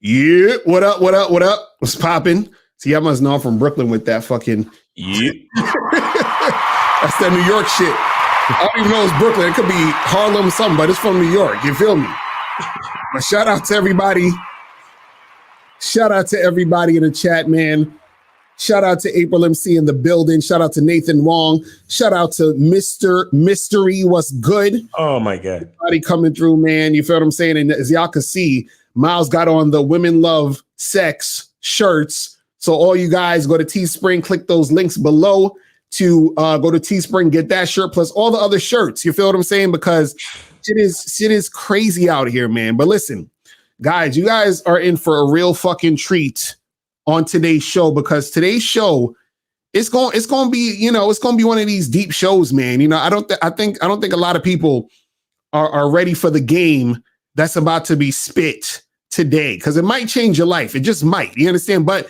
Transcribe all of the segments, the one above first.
Yeah, what up, what up, what up? What's popping? See, I must know I'm from Brooklyn with that fucking... Yeah. That's that New York shit. I don't even know it's Brooklyn. It could be Harlem something, but it's from New York. You feel me? But shout out to everybody. Shout out to everybody in the chat, man. Shout out to April MC in the building. Shout out to Nathan Wong. Shout out to Mr. Mystery. What's good? Oh, my God. Everybody coming through, man. You feel what I'm saying? And as y'all can see, Miles got on the Women Love Sex shirts. So all you guys go to Teespring, click those links below to go to Teespring, get that shirt plus all the other shirts. You feel what I'm saying? Because shit is crazy out here, man. But listen, guys, you guys are in for a real fucking treat on today's show, because today's show it's going to be, it's going to be one of these deep shows, man. I don't think a lot of people are ready for the game that's about to be spit today, because it might change your life. It just might. You understand? But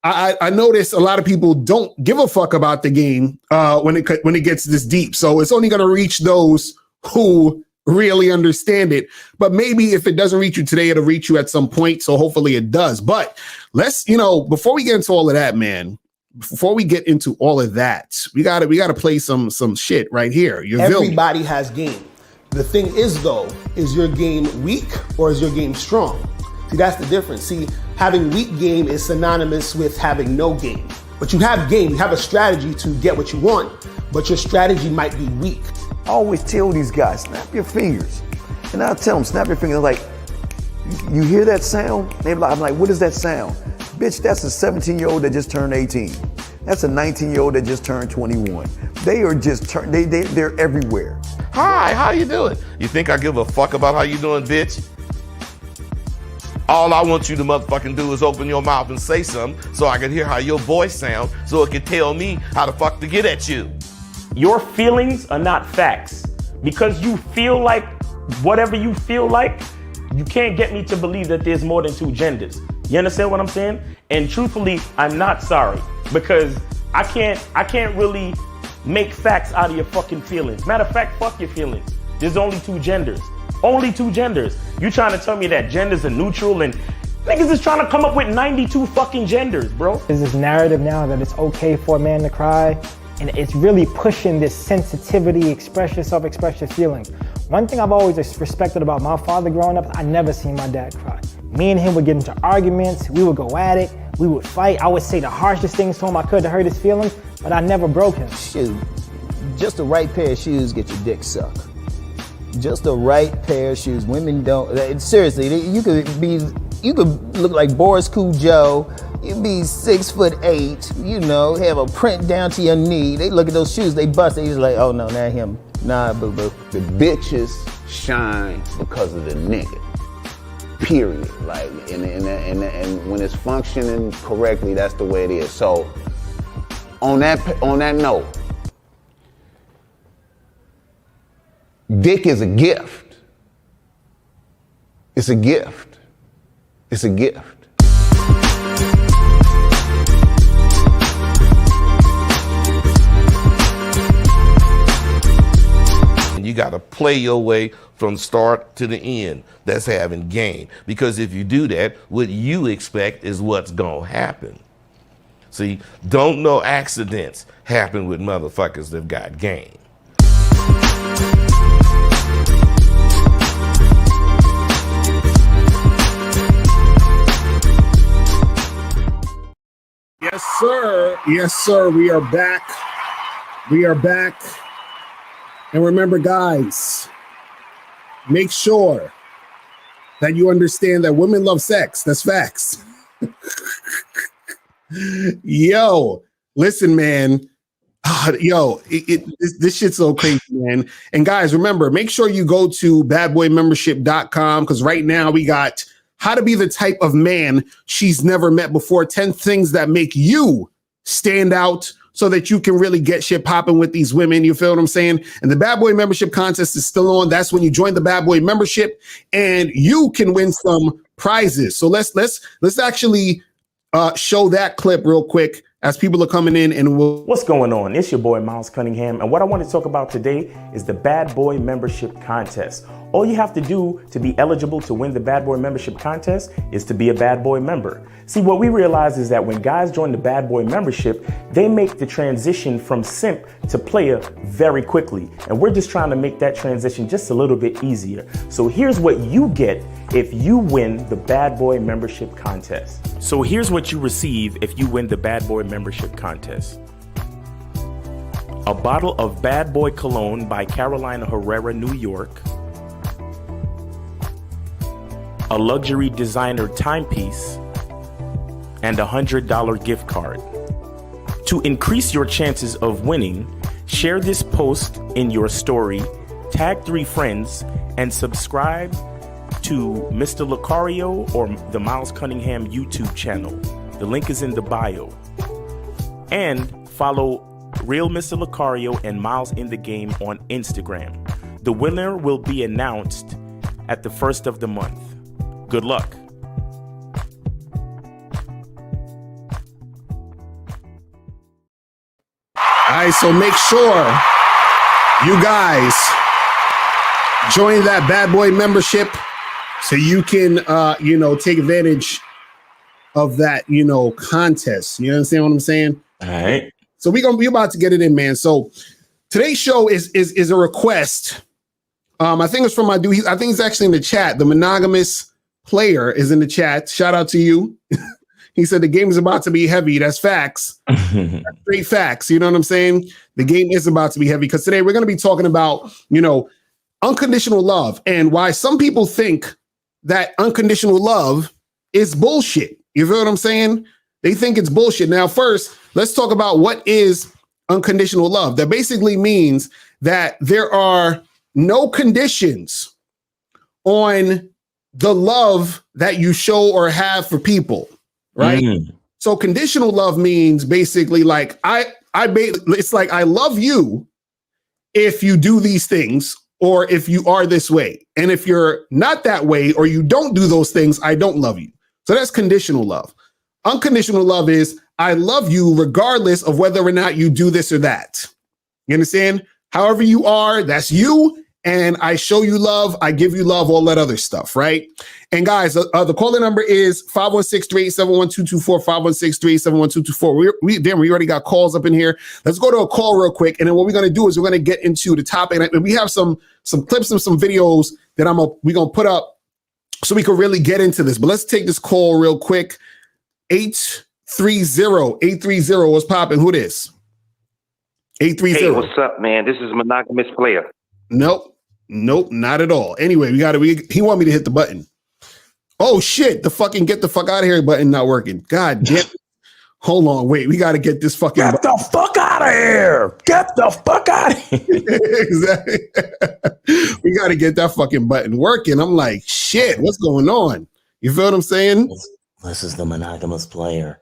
I notice a lot of people don't give a fuck about the game when it gets this deep. So it's only going to reach those who really understand it. But maybe if it doesn't reach you today, it'll reach you at some point. So hopefully it does. But let's, before we get into all of that, man, before we get into all of that, we gotta play some shit right here. Everybody has game. The thing is, though, is your game weak or is your game strong? See, that's the difference. See, having weak game is synonymous with having no game. But you have game, you have a strategy to get what you want, but your strategy might be weak. I always tell these guys, snap your fingers. And I'll tell them, snap your fingers. Like, you hear that sound? I'm like, what is that sound? Bitch, that's a 17-year-old that just turned 18. That's a 19-year-old that just turned 21. They are just, they're everywhere. Hi, how you doing? You think I give a fuck about how you doing, bitch? All I want you to motherfucking do is open your mouth and say something so I can hear how your voice sounds, so it can tell me how the fuck to get at you. Your feelings are not facts. Because you feel like whatever you feel like, you can't get me to believe that there's more than two genders. You understand what I'm saying? And truthfully, I'm not sorry, because I can't really make facts out of your fucking feelings. Matter of fact, fuck your feelings. There's only two genders. Only two genders. You trying to tell me that genders are neutral and niggas is trying to come up with 92 fucking genders, bro. There's this narrative now that it's okay for a man to cry, and it's really pushing this sensitivity, express yourself, express your feelings. One thing I've always respected about my father growing up, I never seen my dad cry. Me and him would get into arguments, we would go at it, we would fight. I would say the harshest things to him I could to hurt his feelings, but I never broke him. Shoot, just the right pair of shoes get your dick sucked. Just the right pair of shoes. Women don't, seriously, you could look like Boris Cujo, you'd be 6'8", have a print down to your knee. They look at those shoes, they bust, they just like, oh no, not him. Nah, boo-boo. The bitches shine because of the nigga. Period. Like, and when it's functioning correctly, that's the way it is. So, on that note, dick is a gift. It's a gift. It's a gift. You got to play your way from start to the end. That's having game. Because if you do that, what you expect is what's going to happen. See, don't no accidents happen with motherfuckers that got game. Yes, sir. Yes, sir. We are back. We are back. And remember, guys, make sure that you understand that women love sex. That's facts. Yo, listen, man. This shit's so crazy, man. And guys, remember, make sure you go to badboymembership.com, because right now we got how to be the type of man she's never met before. 10 things that make you stand out, so that you can really get shit popping with these women. You feel what I'm saying? And the Bad Boy membership contest is still on. That's when you join the Bad Boy membership, and you can win some prizes. So let's actually show that clip real quick as people are coming in, and What's going on? It's your boy Miles Cunningham, and what I want to talk about today is the Bad Boy membership contest. All you have to do to be eligible to win the Bad Boy membership contest is to be a Bad Boy member. See, what we realize is that when guys join the Bad Boy membership, they make the transition from simp to player very quickly. And we're just trying to make that transition just a little bit easier. So here's what you get if you win the Bad Boy membership contest. So here's what you receive if you win the Bad Boy membership contest. A bottle of Bad Boy Cologne by Carolina Herrera, New York. A luxury designer timepiece. And a $100 gift card. To increase your chances of winning, share this post in your story, tag 3 friends, and subscribe to Mr. Locario or the Miles Cunningham YouTube channel. The link is in the bio. And follow Real Mr. Locario and Miles in the Game on Instagram. The winner will be announced at the first of the month. Good luck. All right, so make sure you guys join that Bad Boy membership so you can, take advantage of that, contest. You understand what I'm saying? All right. So we about to get it in, man. So today's show is a request. I think it's from my dude. I think he's actually in the chat. The monogamous player is in the chat. Shout out to you. He said the game is about to be heavy. That's facts. That's great facts. You know what I'm saying? The game is about to be heavy because today we're going to be talking about, unconditional love and why some people think that unconditional love is bullshit. You feel what I'm saying? They think it's bullshit. Now, first, let's talk about what is unconditional love. That basically means that there are no conditions on the love that you show or have for people. Right. So conditional love means basically like it's like I love you if you do these things or if you are this way. And if you're not that way or you don't do those things, I don't love you. So that's conditional love. Unconditional love is I love you regardless of whether or not you do this or that. You understand? However you are, that's you. And I show you love, I give you love, all that other stuff, right? And guys, the caller number is 516-387-1224, 516-387-1224. We already got calls up in here. Let's go to a call real quick. And then what we're going to do is we're going to get into the topic. And we have some clips and some videos that we're going to put up so we can really get into this. But let's take this call real quick. 830, what's popping? Who this? 830. Hey, what's up, man? This is monogamous player. Nope, not at all. Anyway, he want me to hit the button. Oh shit, the fucking get the fuck out of here button not working. God damn it. Hold on, wait, we got to get this fucking Get the fuck out of here. Get the fuck out of here. Exactly. We got to get that fucking button working. I'm like, shit, what's going on? You feel what I'm saying? This is the monogamous player.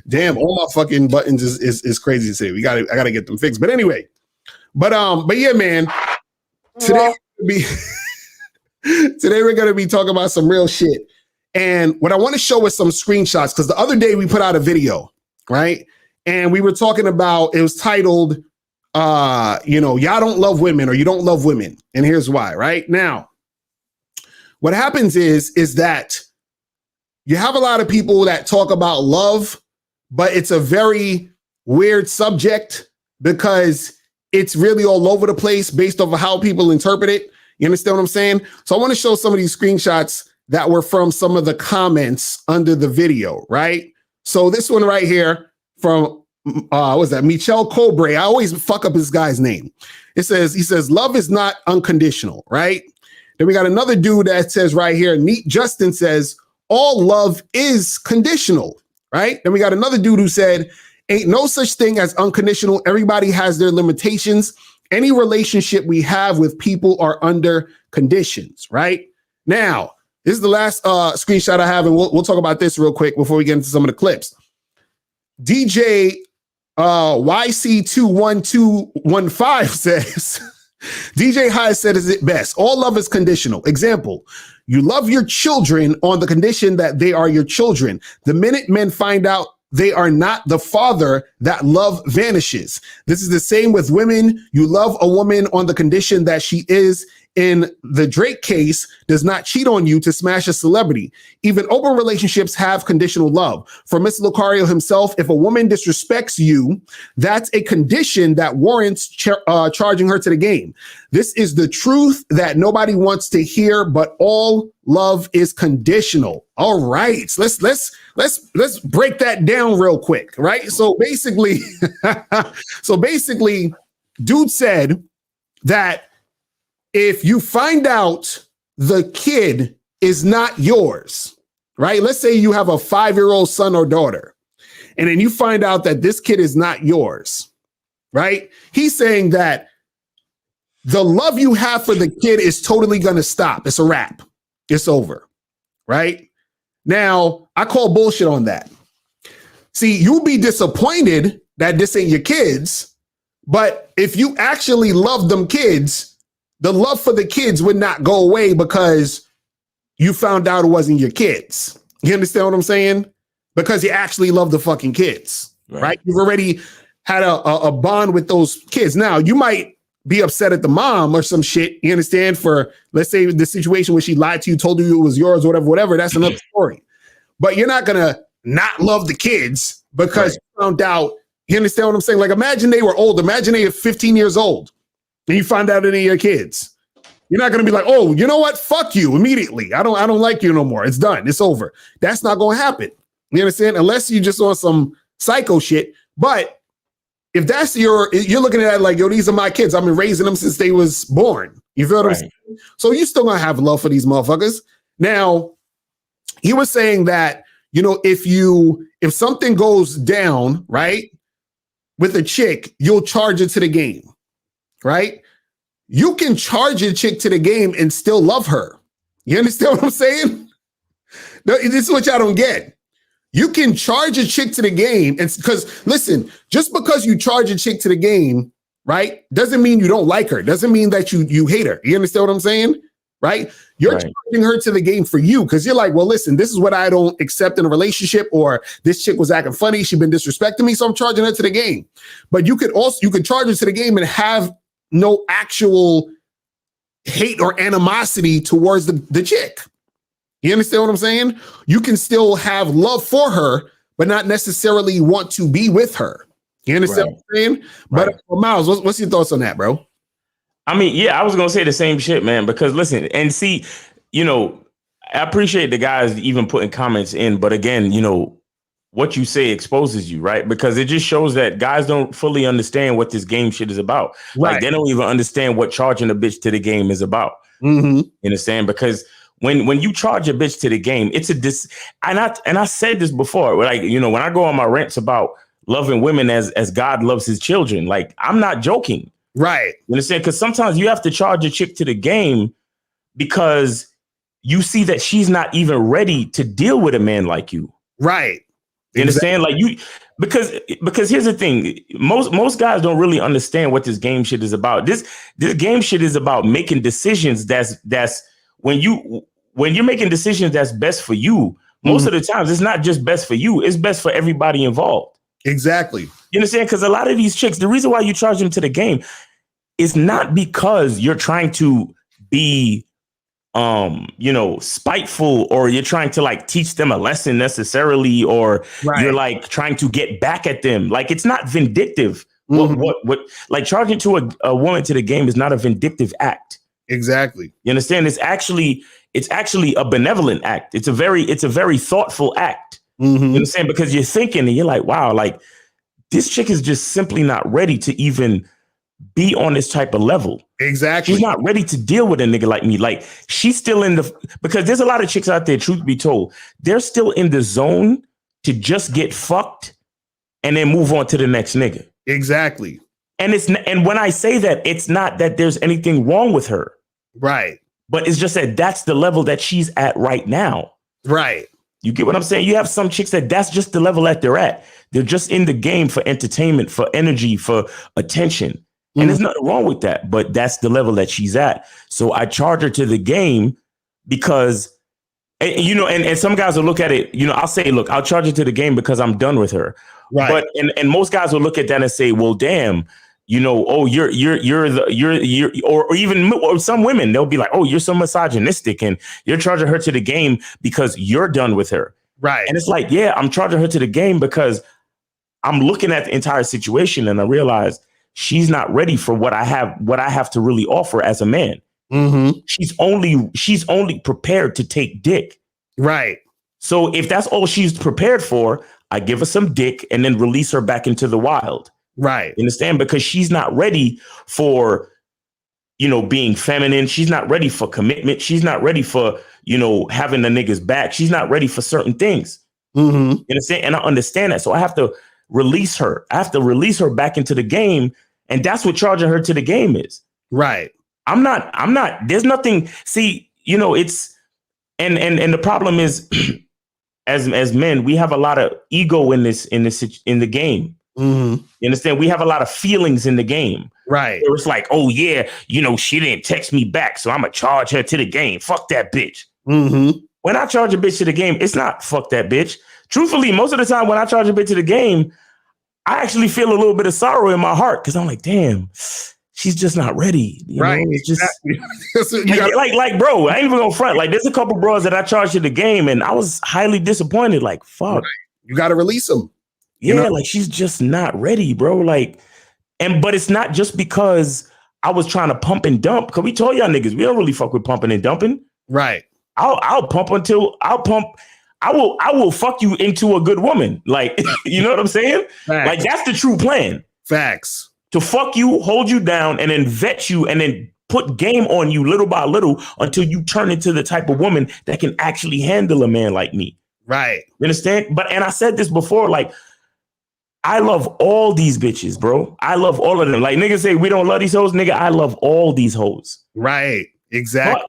Damn, all my fucking buttons is crazy to say. I got to get them fixed. But anyway, but yeah, man. Today we're gonna be talking about some real shit. And what I want to show is some screenshots because the other day we put out a video, right? And we were talking about, it was titled, y'all don't love women or you don't love women. And here's why, right? Now, what happens is that you have a lot of people that talk about love, but it's a very weird subject because it's really all over the place based off of how people interpret it. You understand what I'm saying? So I want to show some of these screenshots that were from some of the comments under the video, right? So this one right here from, what's that? Michel Cobre. I always fuck up this guy's name. He says, love is not unconditional, right? Then we got another dude that says right here, Neat Justin says, all love is conditional, right? Then we got another dude who said, ain't no such thing as unconditional. Everybody has their limitations. Any relationship we have with people are under conditions, right? Now, this is the last screenshot I have, and we'll talk about this real quick before we get into some of the clips. DJ YC21215 says, DJ High said it best. All love is conditional. Example, you love your children on the condition that they are your children. The minute men find out they are not the father, that love vanishes. This is the same with women. You love a woman on the condition that she is in the Drake case, does not cheat on you to smash a celebrity. Even open relationships have conditional love. For Mr. Locario himself, if a woman disrespects you, that's a condition that warrants charging her to the game. This is the truth that nobody wants to hear, but all love is conditional. All right, let's break that down real quick, right? So basically, dude said that if you find out the kid is not yours, right? Let's say you have a 5-year-old son or daughter, and then you find out that this kid is not yours, right? He's saying that the love you have for the kid is totally going to stop. It's a wrap. It's over, right? Now, I call bullshit on that. See, you'll be disappointed that this ain't your kids, but if you actually love them kids, the love for the kids would not go away because you found out it wasn't your kids. You understand what I'm saying? Because you actually love the fucking kids, right? You've already had a bond with those kids. Now, you might be upset at the mom or some shit, you understand, for, let's say, the situation where she lied to you, told you it was yours, whatever, that's another story. But you're not going to not love the kids because you found out, you understand what I'm saying? Like, imagine they were old. Imagine they are 15 years old and you find out any of your kids. You're not going to be like, oh, you know what? Fuck you immediately. I don't like you no more. It's done. It's over. That's not going to happen. You understand? Unless you just on some psycho shit. But if that's you're looking at it like, yo, these are my kids. I've been raising them since they was born. You feel what I'm saying? So you still gonna have love for these motherfuckers. Now, he was saying that, you know, if something goes down, right, with a chick, you'll charge it to the game, right? You can charge a chick to the game and still love her. You understand what I'm saying? No, this is what y'all don't get. You can charge a chick to the game, and because listen, just because you charge a chick to the game, right, doesn't mean you don't like her. Doesn't mean that you hate her. You understand what I'm saying? Right? You're charging her to the game for you because you're like, well, listen, this is what I don't accept in a relationship, or this chick was acting funny, she's been disrespecting me, so I'm charging her to the game. But you could charge her to the game and have no actual hate or animosity towards the chick. You understand what I'm saying? You can still have love for her, but not necessarily want to be with her. You understand what I'm saying? But Miles, what's your thoughts on that, bro? I mean, yeah, I was going to say the same shit, man, because listen, and see, you know, I appreciate the guys even putting comments in, but again, you know, what you say exposes you, right? Because it just shows that guys don't fully understand what this game shit is about. Like, they don't even understand what charging a bitch to the game is about. You understand? Because when you charge a bitch to the game, it's and I said this before, like, you know, when I go on my rants about loving women as God loves his children, like, I'm not joking. Right. You understand? Because sometimes you have to charge a chick to the game because you see that she's not even ready to deal with a man like you. Right. You understand? Like because here's the thing. Most guys don't really understand what this game shit is about. This game shit is about making decisions that's when you're making decisions that's best for you. Most of the times it's not just best for you, it's best for everybody involved. Exactly. You understand? Because a lot of these chicks, the reason why you charge them to the game is not because you're trying to be you know, spiteful, or you're trying to like teach them a lesson necessarily, or you're like trying to get back at them. Like, it's not vindictive. What like charging to a woman to the game is not a vindictive act. Exactly. You understand? It's actually a benevolent act. It's a very thoughtful act. You understand? Because you're thinking and you're like, wow, like this chick is just simply not ready to even be on this type of level. Exactly. She's not ready to deal with a nigga like me. Like, she's still because there's a lot of chicks out there, truth be told, they're still in the zone to just get fucked and then move on to the next nigga. Exactly. And when I say that, it's not that there's anything wrong with her. Right. But it's just that that's the level that she's at right now. Right. You get what I'm saying? You have some chicks that's just the level that they're at. They're just in the game for entertainment, for energy, for attention. And there's nothing wrong with that, but that's the level that she's at. So I charge her to the game because, you know, and some guys will look at it, you know, I'll say, look, I'll charge her to the game because I'm done with her. Right. But and most guys will look at that and say, well, damn, oh, or even or some women, they'll be like, oh, you're so misogynistic and you're charging her to the game because you're done with her. Right. And it's like, yeah, I'm charging her to the game because I'm looking at the entire situation and I realize she's not ready for what I have to really offer as a man. Mm-hmm. She's only prepared to take dick. Right. So if that's all she's prepared for, I give her some dick and then release her back into the wild. Right. You understand? Because she's not ready for, being feminine. She's not ready for commitment. She's not ready for, having the nigga's back. She's not ready for certain things. Mm-hmm. You understand? And I understand that. So I have to release her. I have to release her back into the game. And that's what charging her to the game is. Right. I'm not, there's nothing. See, it's, and the problem is as men, we have a lot of ego in the game. Mm-hmm. You understand? We have a lot of feelings in the game. Right. Where it's like, oh yeah, she didn't text me back, so I'm gonna charge her to the game. Fuck that bitch. Mm-hmm. When I charge a bitch to the game, it's not fuck that bitch. Truthfully, most of the time when I charge a bitch to the game, I actually feel a little bit of sorrow in my heart because I'm like, damn, she's just not ready. Right. It's just Exactly. like, bro, I ain't even gonna front. Like, there's a couple bros that I charged to the game, and I was highly disappointed. Like, fuck. Right. You got to release them. Yeah, like she's just not ready, bro. Like, but it's not just because I was trying to pump and dump. Cause we told y'all niggas we don't really fuck with pumping and dumping. Right. I'll pump until I'll pump. I will fuck you into a good woman. Like, you know what I'm saying? Facts. Like that's the true plan. Facts. To fuck you, hold you down, and then vet you, and then put game on you little by little until you turn into the type of woman that can actually handle a man like me. Right. You understand? And I said this before, like, I love all these bitches, bro. I love all of them. Like niggas say we don't love these hoes, nigga. I love all these hoes. Right. Exactly.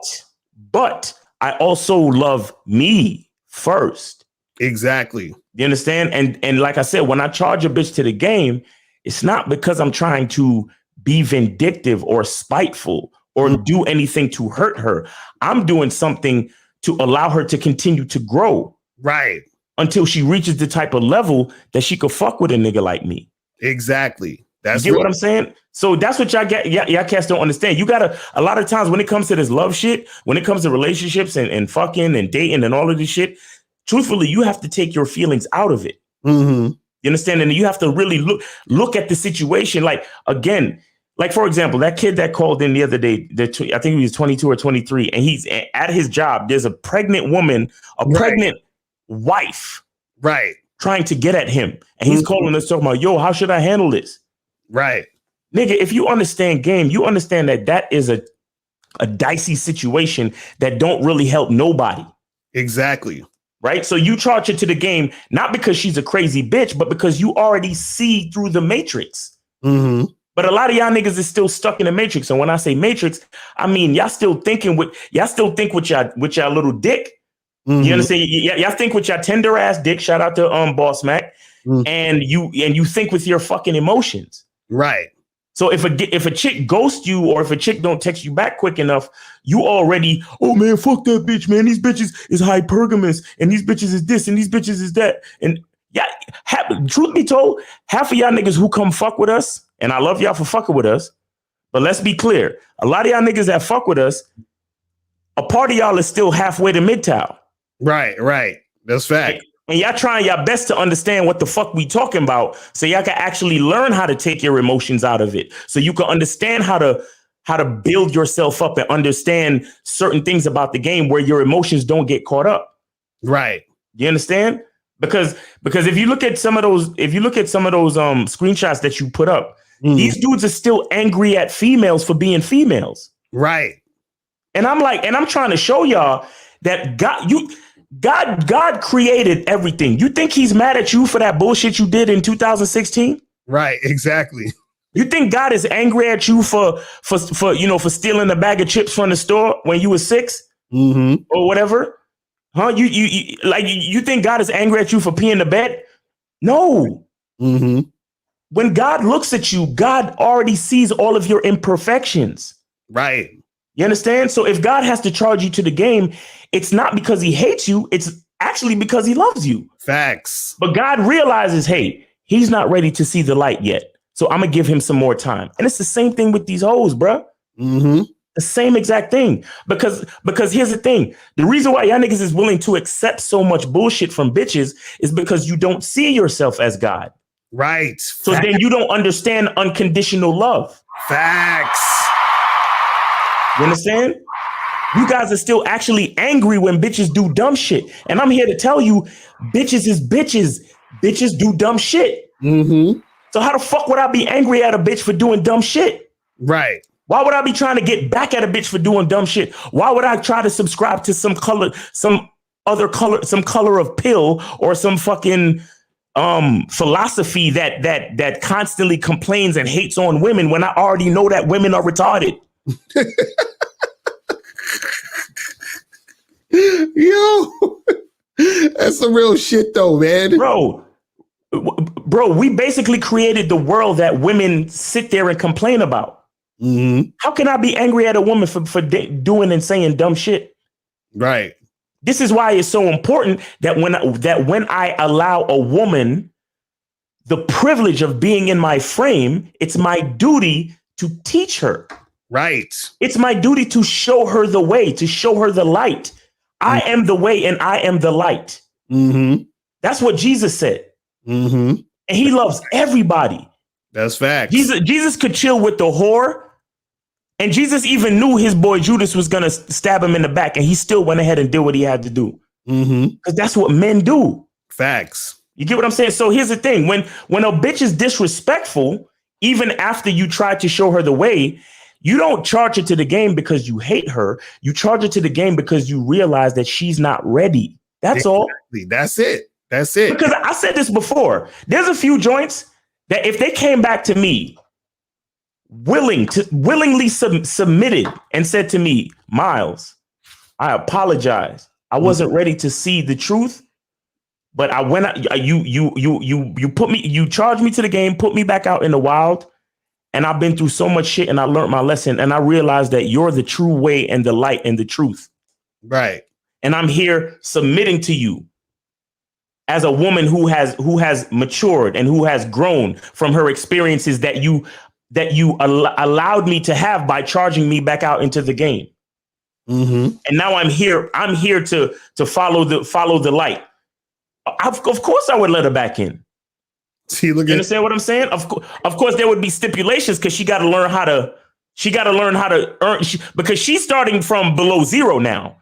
But I also love me first. Exactly. You understand? And like I said, when I charge a bitch to the game, it's not because I'm trying to be vindictive or spiteful or do anything to hurt her. I'm doing something to allow her to continue to grow. Right. Until she reaches the type of level that she could fuck with a nigga like me. Exactly. You get what I'm saying? So that's what y'all cats don't understand. You gotta, a lot of times when it comes to this love shit, when it comes to relationships and fucking and dating and all of this shit, truthfully, you have to take your feelings out of it. Mm-hmm. You understand? And you have to really look at the situation. Like, again, like, for example, that kid that called in the other day, I think he was 22 or 23, and he's at his job. There's a pregnant woman, pregnant wife, right, trying to get at him, and he's calling us talking about, yo, how should I handle this? Right, nigga. If you understand game, you understand that is a dicey situation that don't really help nobody. Exactly. Right. So you charge her to the game not because she's a crazy bitch, but because you already see through the matrix. Mm-hmm. But a lot of y'all niggas is still stuck in the matrix, and when I say matrix, I mean y'all still think with y'all little dick. Mm-hmm. You understand? Y'all think with your tender ass dick. Shout out to Boss Mac, and you think with your fucking emotions. Right. So if a chick ghosts you or if a chick don't text you back quick enough, you already, oh man, fuck that bitch, man. These bitches is hypergamous, and these bitches is this, and these bitches is that, and yeah. Truth be told, half of y'all niggas who come fuck with us, and I love y'all for fucking with us, but let's be clear, a lot of y'all niggas that fuck with us, a part of y'all is still halfway to MGTOW. Right, right. That's fact. And y'all trying your best to understand what the fuck we talking about, so y'all can actually learn how to take your emotions out of it, so you can understand how to build yourself up and understand certain things about the game where your emotions don't get caught up. Right. You understand? Because if you look at some of those screenshots that you put up, these dudes are still angry at females for being females. Right. And I'm trying to show y'all that God created everything. You think he's mad at you for that bullshit you did in 2016? Right, exactly. You think God is angry at you for stealing a bag of chips from the store when you were 6 or whatever? Huh? You think God is angry at you for peeing the bed? No. Mm-hmm. When God looks at you, God already sees all of your imperfections. Right. You understand? So if God has to charge you to the game, it's not because he hates you. It's actually because he loves you. Facts. But God realizes, hey, he's not ready to see the light yet. So I'm gonna give him some more time. And it's the same thing with these hoes, bruh. Mm-hmm. The same exact thing. Because here's the thing. The reason why y'all niggas is willing to accept so much bullshit from bitches is because you don't see yourself as God. Right. So then you don't understand unconditional love. Facts. You understand? You guys are still actually angry when bitches do dumb shit. And I'm here to tell you, bitches is bitches. Bitches do dumb shit. Mm-hmm. So how the fuck would I be angry at a bitch for doing dumb shit? Right. Why would I be trying to get back at a bitch for doing dumb shit? Why would I try to subscribe to some color of pill or some fucking philosophy that constantly complains and hates on women when I already know that women are retarded? Yo, that's some real shit though, man. Bro, we basically created the world that women sit there and complain about. Mm-hmm. How can I be angry at a woman for doing and saying dumb shit? Right. This is why it's so important that when I allow a woman the privilege of being in my frame, it's my duty to teach her. Right. It's my duty to show her the way, to show her the light. I am the way and I am the light. Mm-hmm. That's what Jesus said. Mm-hmm. And he loves everybody. That's facts. Jesus could chill with the whore. And Jesus even knew his boy Judas was going to stab him in the back. And he still went ahead and did what he had to do. Mm-hmm. Because that's what men do. Facts. You get what I'm saying? So here's the thing. When a bitch is disrespectful, even after you try to show her the way, you don't charge her to the game because you hate her. You charge her to the game because you realize that she's not ready. That's all. That's it. That's it. Because I said this before. There's a few joints that if they came back to me willingly submitted and said to me, Miles, I apologize. I wasn't ready to see the truth, but I went out. You charged me to the game, put me back out in the wild, and I've been through so much shit, and I learned my lesson, and I realized that you're the true way and the light and the truth. Right. And I'm here submitting to you as a woman who has matured and who has grown from her experiences that you allowed me to have by charging me back out into the game. Mm-hmm. And now I'm here to follow the light. Of course I would let her back in. See, you understand what I'm saying? Of course there would be stipulations because she got to learn how to earn, because she's starting from below zero now.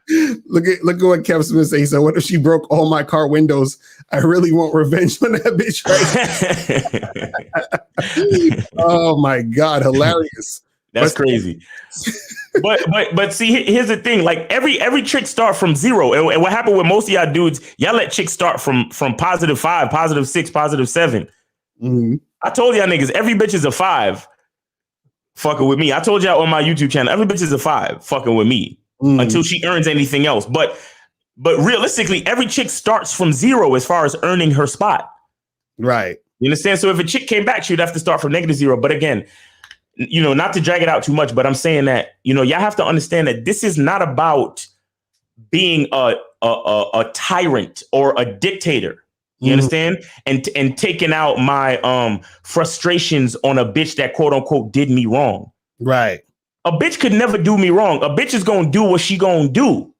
Look at what Kevin Smith said. He said, "What if she broke all my car windows? I really want revenge on that bitch." Right? Oh my God, hilarious! That's crazy. But see, here's the thing: like every chick start from zero, and what happened with most of y'all dudes, y'all let chicks start from +5, +6, +7. Mm-hmm. I told y'all niggas, every bitch is a 5. Fucking with me. I told y'all on my YouTube channel, every bitch is a 5 fucking with me until she earns anything else. But realistically, every chick starts from zero as far as earning her spot. Right. You understand? So if a chick came back, she'd have to start from -0. But again, not to drag it out too much, but I'm saying that, y'all have to understand that this is not about being a tyrant or a dictator. You understand? And taking out my frustrations on a bitch that quote unquote did me wrong. Right. A bitch could never do me wrong. A bitch is gonna do what she gonna do.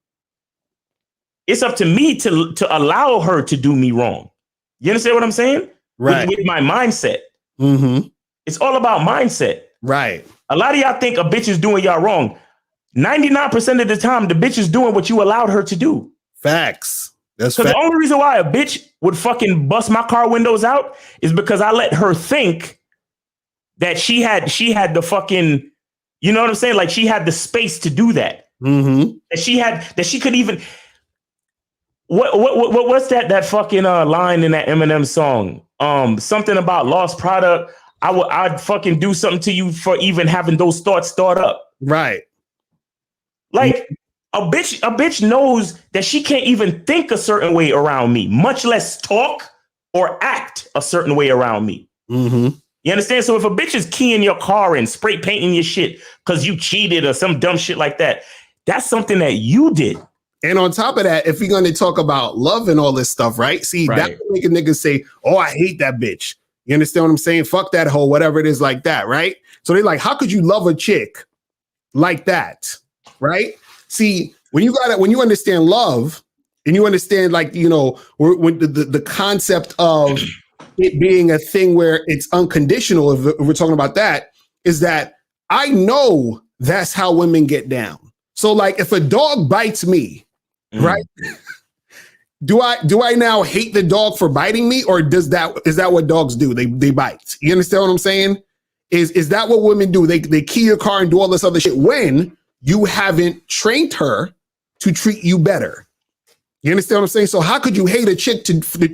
It's up to me to allow her to do me wrong. You understand what I'm saying? Right. With my mindset. Mm-hmm. It's all about mindset. Right. A lot of y'all think a bitch is doing y'all wrong. 99% of the time, the bitch is doing what you allowed her to do. Facts. That's because the only reason why a bitch would fucking bust my car windows out is because I let her think that she had the fucking, you know what I'm saying? Like she had the space to do that. Mm-hmm. That she could even. What's that fucking line in that Eminem song? Something about lost product. I'd fucking do something to you for even having those thoughts start up. Right. Like a bitch knows that she can't even think a certain way around me, much less talk or act a certain way around me. Mm-hmm. You understand? So if a bitch is keying your car and spray painting your shit because you cheated or some dumb shit like that, that's something that you did. And on top of that, if we're going to talk about love and all this stuff, right? See, that would make a nigga say, "Oh, I hate that bitch." You understand what I'm saying? Fuck that hoe, whatever it is like that, right? So they're like, how could you love a chick like that, right? See, when you understand love and you understand, like, you know, when the concept of it being a thing where it's unconditional, if we're talking about that, is that I know that's how women get down. So like if a dog bites me, right? Do I now hate the dog for biting me, or is that what dogs do? They bite. You understand what I'm saying? Is that what women do? They key your car and do all this other shit when you haven't trained her to treat you better. You understand what I'm saying? So how could you hate a chick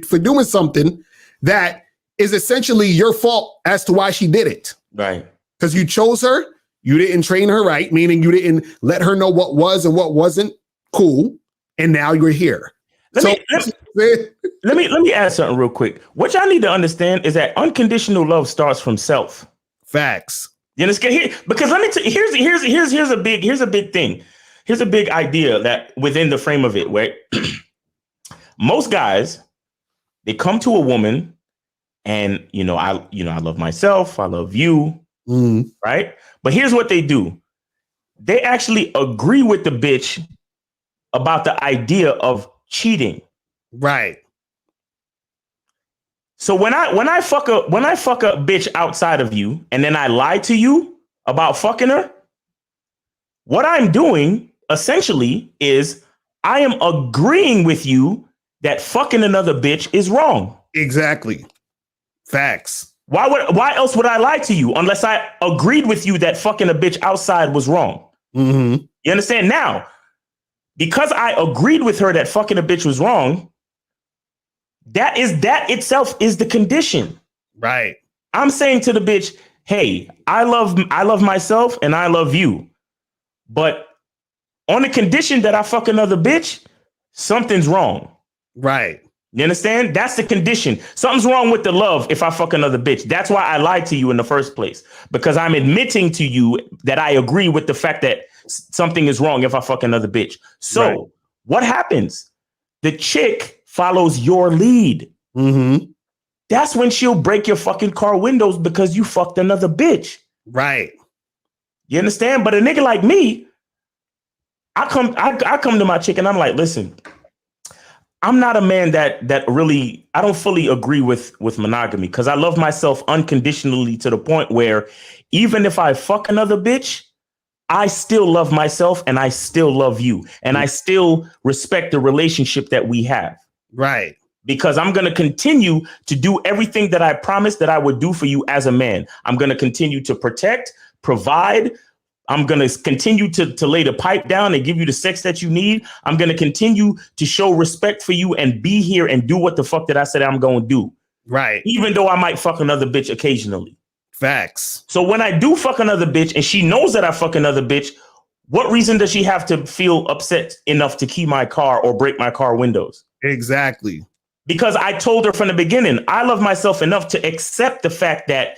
for doing something that is essentially your fault as to why she did it? Right. Because you chose her, you didn't train her right, meaning you didn't let her know what was and what wasn't cool, and now you're here. Let me add something real quick. What y'all need to understand is that unconditional love starts from self. Facts. You understand? Because let me tell you, here's a big thing. Here's a big idea that within the frame of it, right? Most guys, they come to a woman and I love myself, I love you, right? But here's what they do. They actually agree with the bitch about the idea of cheating. Right. So when I fuck a bitch outside of you and then I lie to you about fucking her, what I'm doing essentially is I am agreeing with you that fucking another bitch is wrong. Exactly. Facts. Why else would I lie to you unless I agreed with you that fucking a bitch outside was wrong? Mm-hmm. You understand? Now, because I agreed with her that fucking a bitch was wrong, that itself is the condition. Right. I'm saying to the bitch, hey, I love myself and I love you. But on the condition that I fuck another bitch, something's wrong. Right. You understand? That's the condition. Something's wrong with the love if I fuck another bitch. That's why I lied to you in the first place. Because I'm admitting to you that I agree with the fact that something is wrong if I fuck another bitch. So What happens? The chick follows your lead. Mm-hmm. That's when she'll break your fucking car windows because you fucked another bitch. Right. You understand? But a nigga like me, I come to my chick and I'm like, listen, I'm not a man that really, I don't fully agree with monogamy because I love myself unconditionally to the point where even if I fuck another bitch, I still love myself and I still love you. And I still respect the relationship that we have. Right. Because I'm going to continue to do everything that I promised that I would do for you as a man. I'm going to continue to protect, provide. I'm going to continue to lay the pipe down and give you the sex that you need. I'm going to continue to show respect for you and be here and do what the fuck that I said I'm going to do. Right. Even though I might fuck another bitch occasionally. Facts. So when I do fuck another bitch and she knows that I fuck another bitch, what reason does she have to feel upset enough to key my car or break my car windows? Exactly. Because I told her from the beginning, I love myself enough to accept the fact that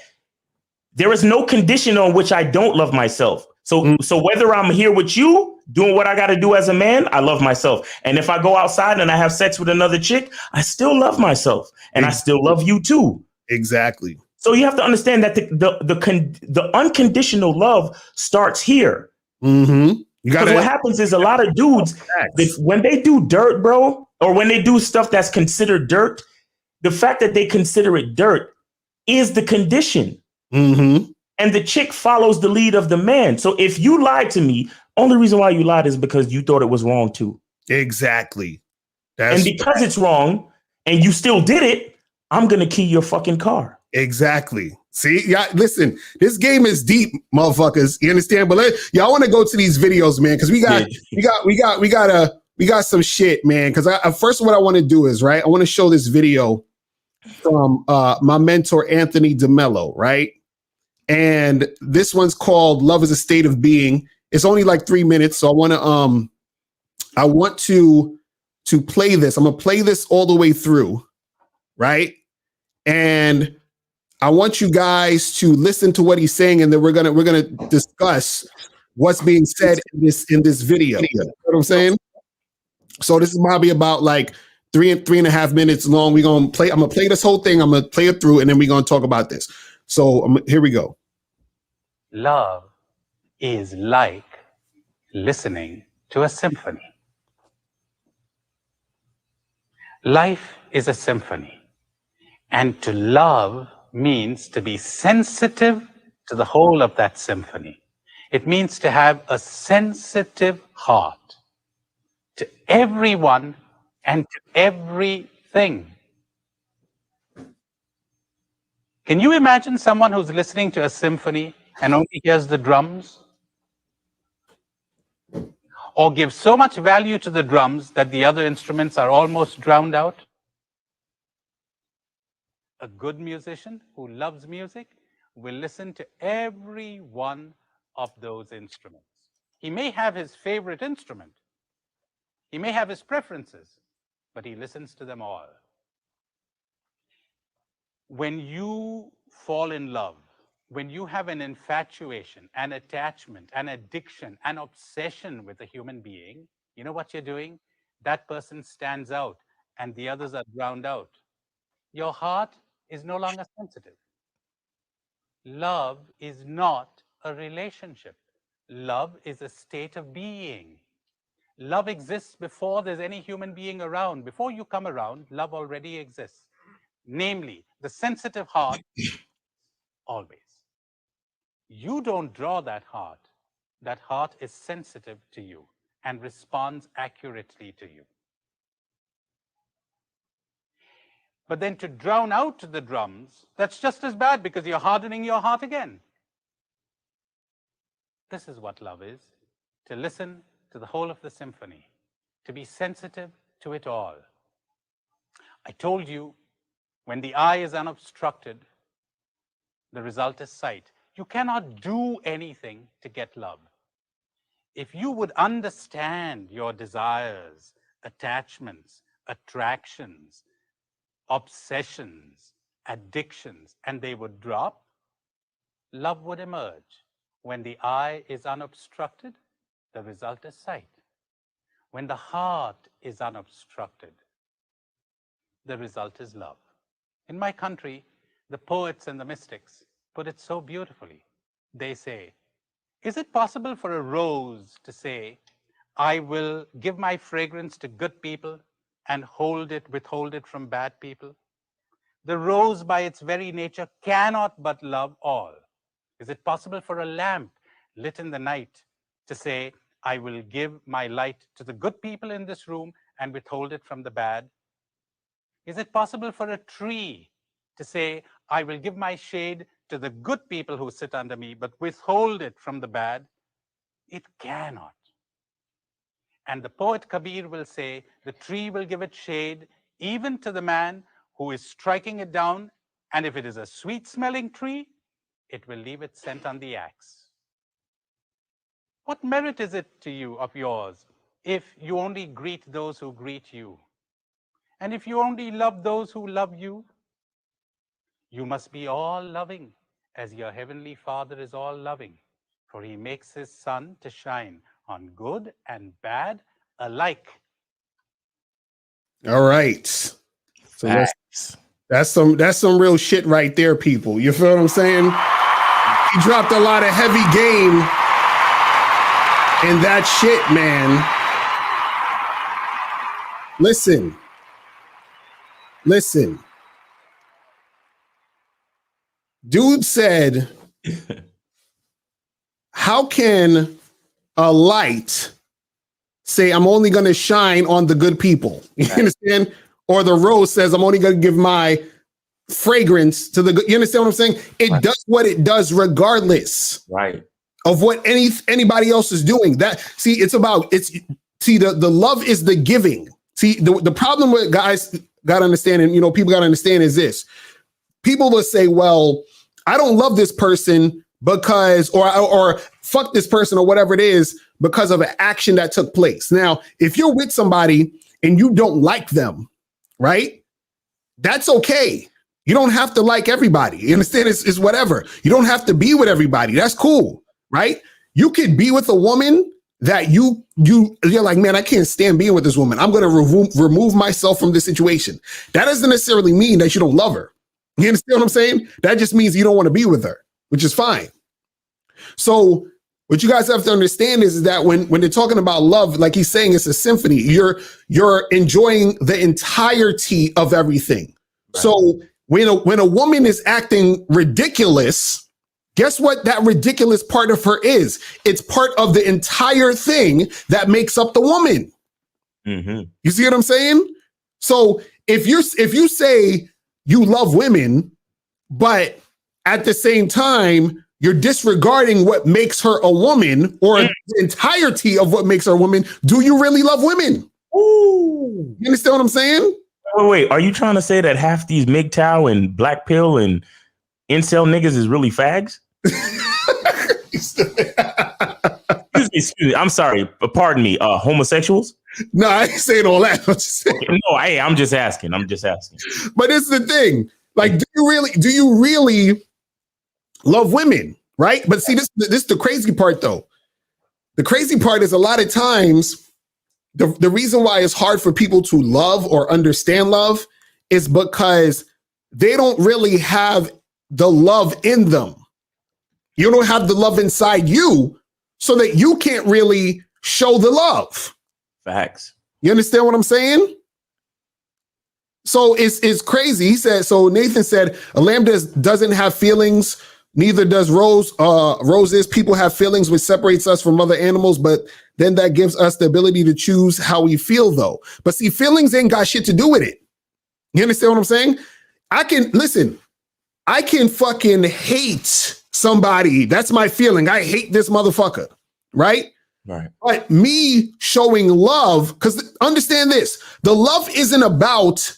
there is no condition on which I don't love myself. So whether I'm here with you doing what I got to do as a man, I love myself. And if I go outside and I have sex with another chick, I still love myself and I still love you too. Exactly. So you have to understand that the unconditional love starts here. Mm-hmm. Because what happens is a lot of dudes, when they do dirt, bro, or when they do stuff that's considered dirt, the fact that they consider it dirt is the condition. Mm-hmm. And the chick follows the lead of the man. So if you lied to me, only reason why you lied is because you thought it was wrong too. Exactly. And because it's wrong and you still did it, I'm going to key your fucking car. Exactly. See, yeah, listen, this game is deep, motherfuckers. You understand? But y'all want to go to these videos, man, because we got some shit, man. Because first what I want to do is, right, I want to show this video from my mentor, Anthony DeMello, right? And this one's called Love is a State of Being. It's only like 3 minutes. So I want to play this. I'm going to play this all the way through, right? And I want you guys to listen to what he's saying, and then we're gonna discuss what's being said in this video. You know what I'm saying? So this is probably about like three and a half minutes long. I'm gonna play this whole thing. I'm gonna play it through, and then we're gonna talk about this. So here we go. Love is like listening to a symphony. Life is a symphony, and to love means to be sensitive to the whole of that symphony. It means to have a sensitive heart to everyone and to everything. Can you imagine someone who's listening to a symphony and only hears the drums? Or gives so much value to the drums that the other instruments are almost drowned out? A good musician who loves music will listen to every one of those instruments. He may have his favorite instrument. He may have his preferences, but he listens to them all. When you fall in love, when you have an infatuation, an attachment, an addiction, an obsession with a human being, you know what you're doing? That person stands out and the others are drowned out. Your heart is no longer sensitive. Love is not a relationship. Love is a state of being. Love exists before there's any human being around. Before you come around, love already exists. Namely, the sensitive heart, always. You don't draw that heart. That heart is sensitive to you and responds accurately to you. But then to drown out the drums, that's just as bad because you're hardening your heart again. This is what love is, to listen to the whole of the symphony, to be sensitive to it all. I told you, when the eye is unobstructed, the result is sight. You cannot do anything to get love. If you would understand your desires, attachments, attractions, obsessions, addictions, and they would drop, love would emerge. When the eye is unobstructed, the result is sight. When the heart is unobstructed, the result is love. In my country, the poets and the mystics put it so beautifully. They say, is it possible for a rose to say, I will give my fragrance to good people and withhold it from bad people? The rose by its very nature cannot but love all. Is it possible for a lamp lit in the night to say, I will give my light to the good people in this room and withhold it from the bad? Is it possible for a tree to say, I will give my shade to the good people who sit under me, but withhold it from the bad? It cannot. And the poet Kabir will say, the tree will give its shade even to the man who is striking it down, and if it is a sweet-smelling tree, it will leave its scent on the axe. What merit is it to you of yours if you only greet those who greet you? And if you only love those who love you? You must be all loving, as your heavenly Father is all loving, for he makes his sun to shine on good and bad alike. All right. So that's some real shit right there, people. You feel what I'm saying? He dropped a lot of heavy game in that shit, man. Listen. Dude said, how can a light say I'm only going to shine on the good people? You understand? Or the rose says I'm only going to give my fragrance to the good. You understand what I'm saying? It does what it does regardless of what anybody else is doing. The love is the giving. See, the problem with guys got to understand, and people got to understand is this. People will say, well, I don't love this person because, or fuck this person or whatever it is because of an action that took place. Now, if you're with somebody and you don't like them, right? That's okay. You don't have to like everybody. You understand? It's whatever. You don't have to be with everybody. That's cool, right? You could be with a woman that you're like, man, I can't stand being with this woman. I'm going to remove myself from this situation. That doesn't necessarily mean that you don't love her. You understand what I'm saying? That just means you don't want to be with her, which is fine. So what you guys have to understand is that when they're talking about love, like he's saying, it's a symphony. You're enjoying the entirety of everything. Right. So when a woman is acting ridiculous, guess what that ridiculous part of her is? It's part of the entire thing that makes up the woman. Mm-hmm. You see what I'm saying? So if you say you love women, but at the same time, you're disregarding what makes her a woman or the entirety of what makes her a woman, do you really love women? Ooh. You understand what I'm saying? Wait, are you trying to say that half these MGTOW and Black Pill and incel niggas is really fags? Excuse me, I'm sorry, but pardon me, homosexuals? No, I ain't saying all that. No, I'm just asking. But it's the thing. Like, do you really love women? Right? But see, this is the crazy part, though. The crazy part is a lot of times the reason why it's hard for people to love or understand love is because they don't really have the love in them. You don't have the love inside you, so that you can't really show the love. Facts. You understand what I'm saying? So it's crazy. He said, so Nathan said, a lamb doesn't have feelings, neither does roses. People have feelings, which separates us from other animals, but then that gives us the ability to choose how we feel, though. But see, feelings ain't got shit to do with it. You understand what I'm saying? I can fucking hate somebody. That's my feeling. I hate this motherfucker, right? Right. But me showing love, because understand this, the love isn't about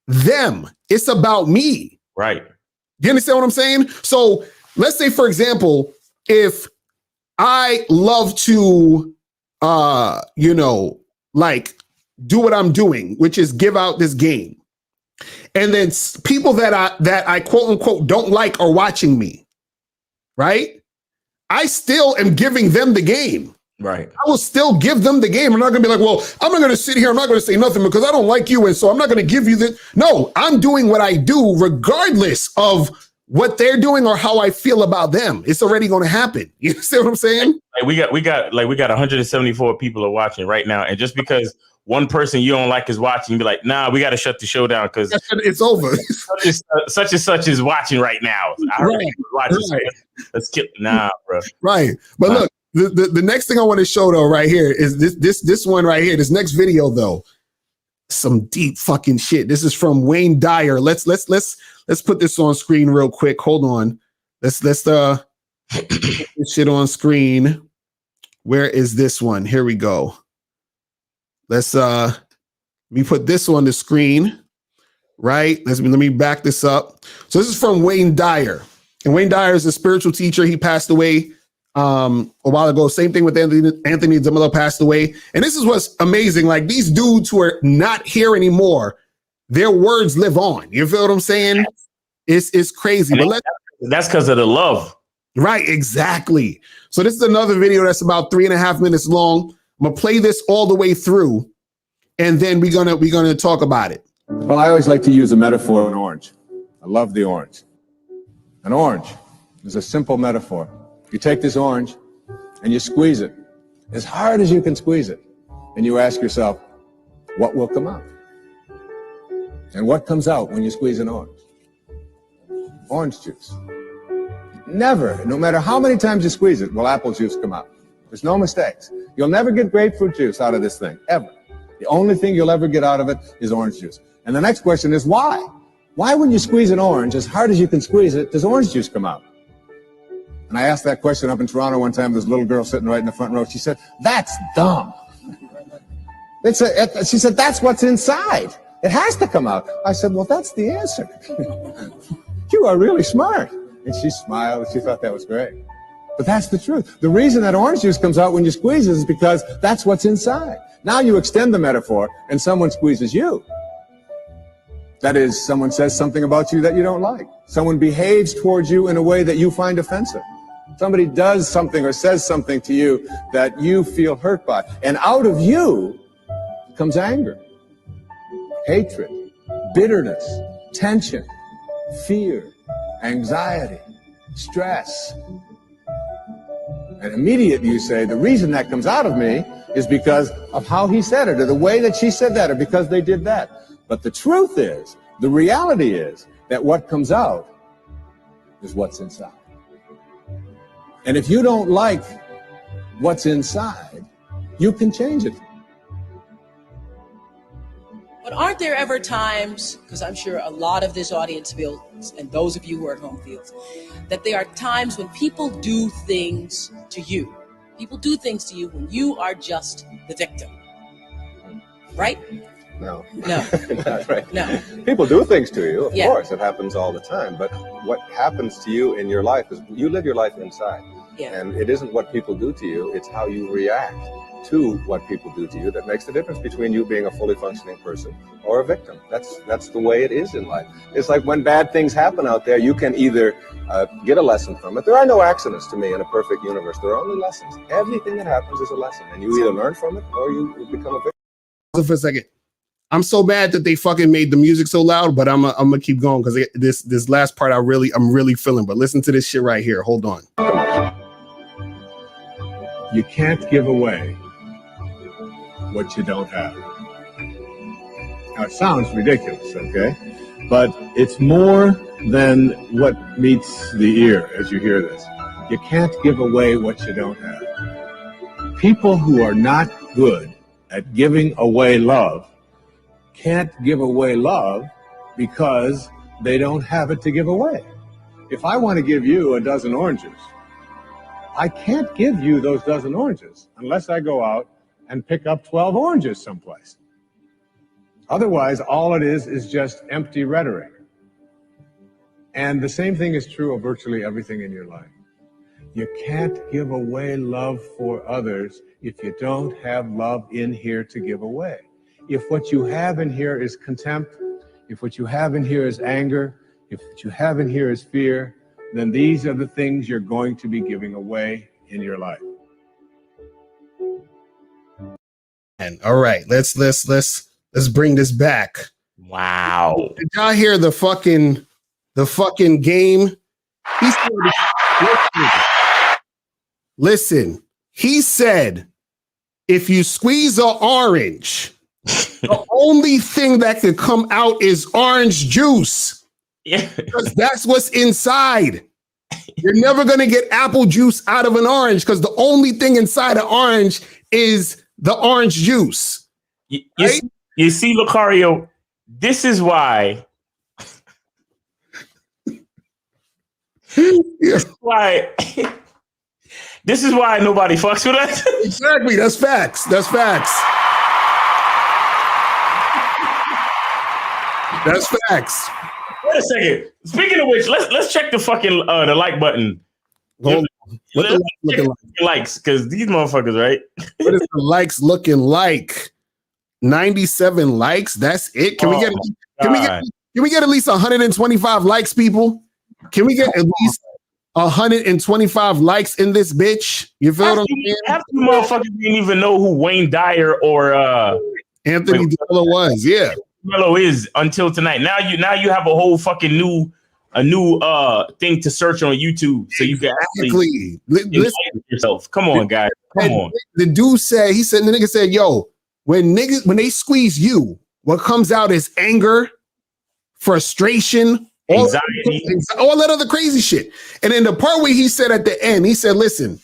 them. It's about me. Right. You understand what I'm saying? So let's say, for example, if I love to, like do what I'm doing, which is give out this game. And then people that I quote unquote don't like are watching me, right? I still am giving them the game. Right. I will still give them the game. I'm not going to be like, well, I'm not going to sit here. I'm not going to say nothing because I don't like you. And so I'm not going to give you the. No, I'm doing what I do regardless of what they're doing or how I feel about them. It's already going to happen. You see what I'm saying? Like we got 174 people are watching right now. And just because one person you don't like is watching, you be like, nah, we got to shut the show down because it's over. such and such is watching right now. I heard he was watching. Right. Let's skip. Nah, bro. Right. But look, the next thing I want to show though right here is this one right here. This next video though, some deep fucking shit. This is from Wayne Dyer. Let's put this on screen real quick. Hold on. Let's put this shit on screen. Where is this one? Here we go. Let me put this on the screen, right? Let me back this up. So this is from Wayne Dyer. And Wayne Dyer is a spiritual teacher. He passed away a while ago. Same thing with Anthony DeMello passed away. And this is what's amazing. Like these dudes who are not here anymore, their words live on. You feel what I'm saying? It's crazy. But that's because of the love. Right, exactly. So this is another video that's about 3.5 minutes long. I'm gonna play this all the way through, and then we're gonna talk about it. Well, I always like to use a metaphor of an orange. I love the orange. An orange is a simple metaphor. You take this orange and you squeeze it as hard as you can squeeze it, and you ask yourself, what will come out? And what comes out when you squeeze an orange? Orange juice. Never, no matter how many times you squeeze it, will apple juice come out. There's no mistakes. You'll never get grapefruit juice out of this thing, ever. The only thing you'll ever get out of it is orange juice. And the next question is why? Why when you squeeze an orange as hard as you can squeeze it, does orange juice come out? And I asked that question up in Toronto one time. There's a little girl sitting right in the front row. She said, that's dumb. She said, that's what's inside. It has to come out. I said, well, that's the answer. You are really smart. And she smiled and she thought that was great. But that's the truth. The reason that orange juice comes out when you squeeze it is because that's what's inside. Now you extend the metaphor and someone squeezes you. That is, someone says something about you that you don't like. Someone behaves towards you in a way that you find offensive. Somebody does something or says something to you that you feel hurt by. And out of you comes anger, hatred, bitterness, tension, fear, anxiety, stress. And immediately you say, the reason that comes out of me is because of how he said it, or the way that she said that, or because they did that. But the truth is, the reality is that what comes out is what's inside. And if you don't like what's inside, you can change it. But aren't there ever times, because I'm sure a lot of this audience feels, and those of you who are at home feels, that there are times when people do things to you. People do things to you when you are just the victim. Right? No. No. Not right. No. People do things to you, of Yeah. course. It happens all the time. But what happens to you in your life is you live your life inside. Yeah. And it isn't what people do to you, it's how you react to what people do to you that makes the difference between you being a fully functioning person or a victim. That's the way it is in life. It's like when bad things happen out there, you can either get a lesson from it. There are no accidents to me in a perfect universe. There are only lessons. Everything that happens is a lesson, and you either learn from it or you become a victim. For a second, I'm so mad that they fucking made the music so loud, but I'm gonna keep going because this last part I'm really feeling. But listen to this shit right here. Hold on. You can't give away what you don't have. Now, it sounds ridiculous, okay? But it's more than what meets the ear as you hear this. You can't give away what you don't have. People who are not good at giving away love can't give away love because they don't have it to give away. If I want to give you a dozen oranges, I can't give you those dozen oranges unless I go out and pick up 12 oranges someplace. Otherwise, all it is just empty rhetoric. And the same thing is true of virtually everything in your life. You can't give away love for others if you don't have love in here to give away. If what you have in here is contempt, if what you have in here is anger, if what you have in here is fear, then these are the things you're going to be giving away in your life. And all right, let's bring this back. Wow. Did y'all hear the fucking game? He said, listen, he said, if you squeeze an orange, the only thing that could come out is orange juice. Yeah. Because that's what's inside. You're never going to get apple juice out of an orange because the only thing inside an orange is the orange juice. Right? You see, Locario, this is why. Yeah. This is why nobody fucks with us. Exactly. That's facts. That's facts. That's facts. Wait a second. Speaking of which, let's check the fucking the like button. What the likes, because these motherfuckers, right? What is the likes looking like? 97 likes. That's it. Can we get at least 125 likes, people? Can we get at least 125 likes in this bitch? You feel what I'm saying? Half the motherfuckers didn't even know who Wayne Dyer or Anthony DeMello was. Yeah. DeMello is until tonight. Now you have a whole fucking new thing to search on YouTube, so you can actually listen yourself. Come on, guys. Come on. The dude said, the nigga said, yo, when they squeeze you, what comes out is anger, frustration, anxiety, all that other crazy shit. And in the part where he said at the end, he said, listen,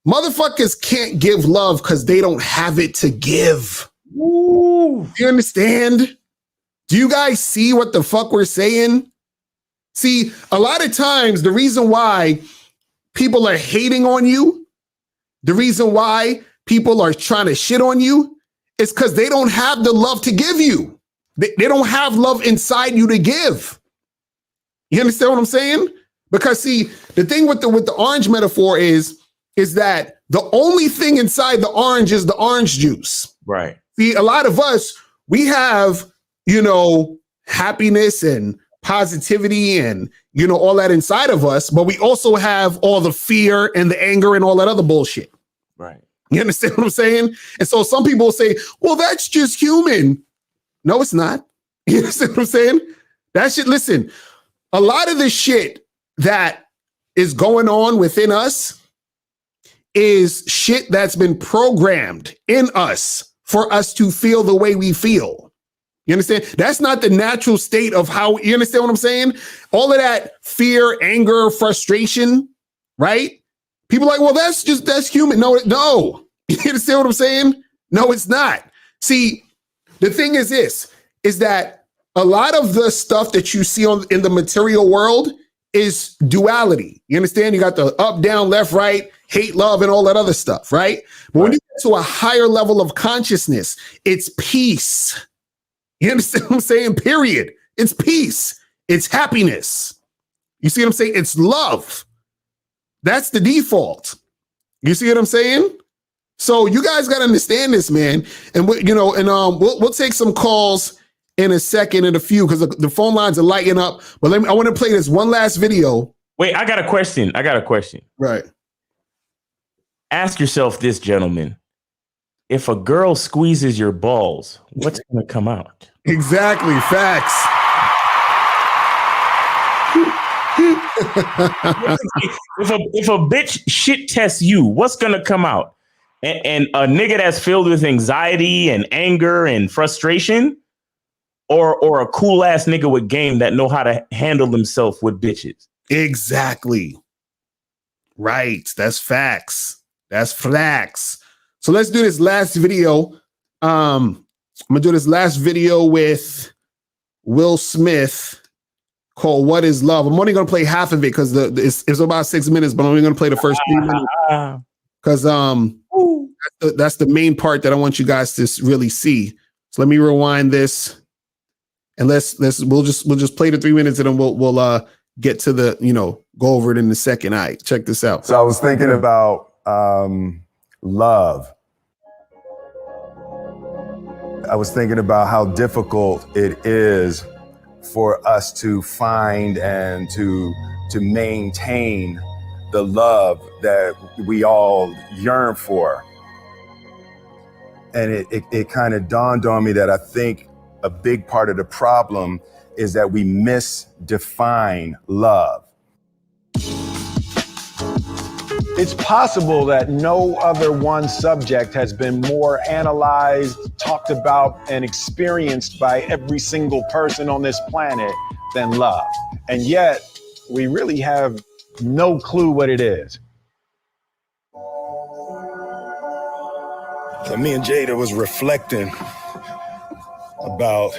motherfuckers can't give love because they don't have it to give. Ooh. You understand? Do you guys see what the fuck we're saying? See, a lot of times the reason why people are hating on you, the reason why people are trying to shit on you is because they don't have the love to give you. They don't have love inside you to give. You understand what I'm saying? Because see, the thing with the orange metaphor is that the only thing inside the orange is the orange juice. Right. See, a lot of us, we have, happiness and positivity and, all that inside of us, but we also have all the fear and the anger and all that other bullshit. Right. You understand what I'm saying? And so some people will say, well, that's just human. No, it's not. You understand what I'm saying? That shit, listen, a lot of the shit that is going on within us is shit that's been programmed in us for us to feel the way we feel. You understand? That's not the natural state of how, you understand what I'm saying? All of that fear, anger, frustration, right? People are like, well, that's human. No. You understand what I'm saying? No, it's not. See, the thing is this, is that a lot of the stuff that you see in the material world is duality. You understand? You got the up, down, left, right, hate, love, and all that other stuff, right? But when you get to a higher level of consciousness, it's peace. You understand what I'm saying? Period. It's peace. It's happiness. You see what I'm saying? It's love. That's the default. You see what I'm saying? So you guys got to understand this, man. And we'll take some calls in a second and a few because the phone lines are lighting up. But I want to play this one last video. Wait, I got a question. Right. Ask yourself this, gentlemen. If a girl squeezes your balls, what's going to come out? Exactly. Facts. if a bitch shit tests you, what's going to come out? And a nigga that's filled with anxiety and anger and frustration, or a cool ass nigga with game that know how to handle himself with bitches. Exactly. Right. That's facts. That's facts. So let's do this last video. I'm gonna do this last video with Will Smith called "What Is Love." I'm only gonna play half of it because it's about 6 minutes, but I'm only gonna play the first 3 minutes because that's the main part that I want you guys to really see. So let me rewind this, and we'll just play the 3 minutes, and then we'll get to the go over it in a second. All right, check this out. So I was thinking about love. I was thinking about how difficult it is for us to find and to maintain the love that we all yearn for. And it kind of dawned on me that I think a big part of the problem is that we misdefine love. It's possible that no other one subject has been more analyzed, talked about, and experienced by every single person on this planet than love. And yet, we really have no clue what it is. So me and Jada was reflecting about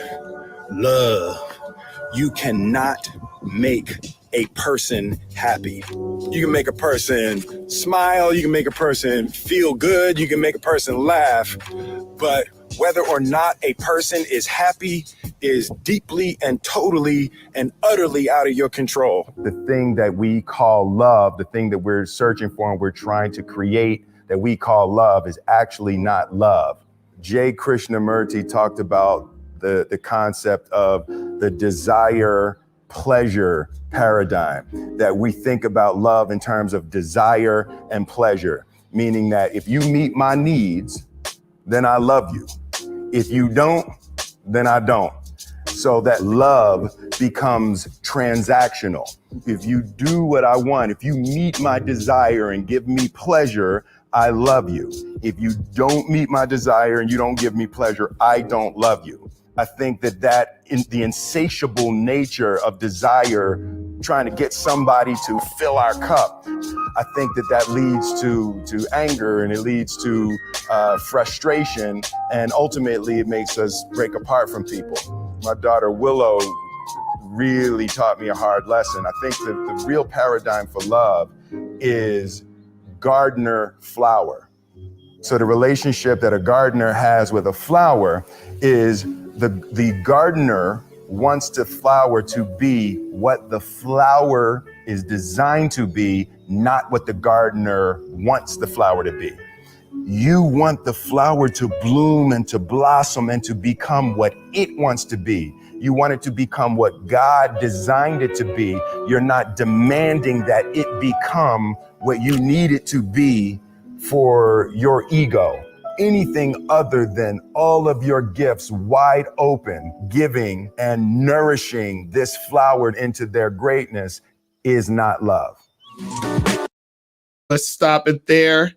love. You cannot make a person happy. You can make a person smile, you can make a person feel good, you can make a person laugh, but whether or not a person is happy is deeply and totally and utterly out of your control. The thing that we call love, the thing that we're searching for and we're trying to create that we call love is actually not love. J. Krishnamurti talked about the concept of the desire pleasure paradigm, that we think about love in terms of desire and pleasure, meaning that if you meet my needs, then I love you. If you don't, then I don't. So that love becomes transactional. If you do what I want, if you meet my desire and give me pleasure, I love you. If you don't meet my desire and you don't give me pleasure, I don't love you. I think that in the insatiable nature of desire, trying to get somebody to fill our cup, I think that leads to anger, and it leads to frustration, and ultimately it makes us break apart from people. My daughter Willow really taught me a hard lesson. I think that the real paradigm for love is gardener flower. So the relationship that a gardener has with a flower is the gardener wants the flower to be what the flower is designed to be, not what the gardener wants the flower to be. You want the flower to bloom and to blossom and to become what it wants to be. You want it to become what God designed it to be. You're not demanding that it become what you need it to be for your ego. Anything other than all of your gifts wide open, giving and nourishing this flower into their greatness is not love. Let's stop it there.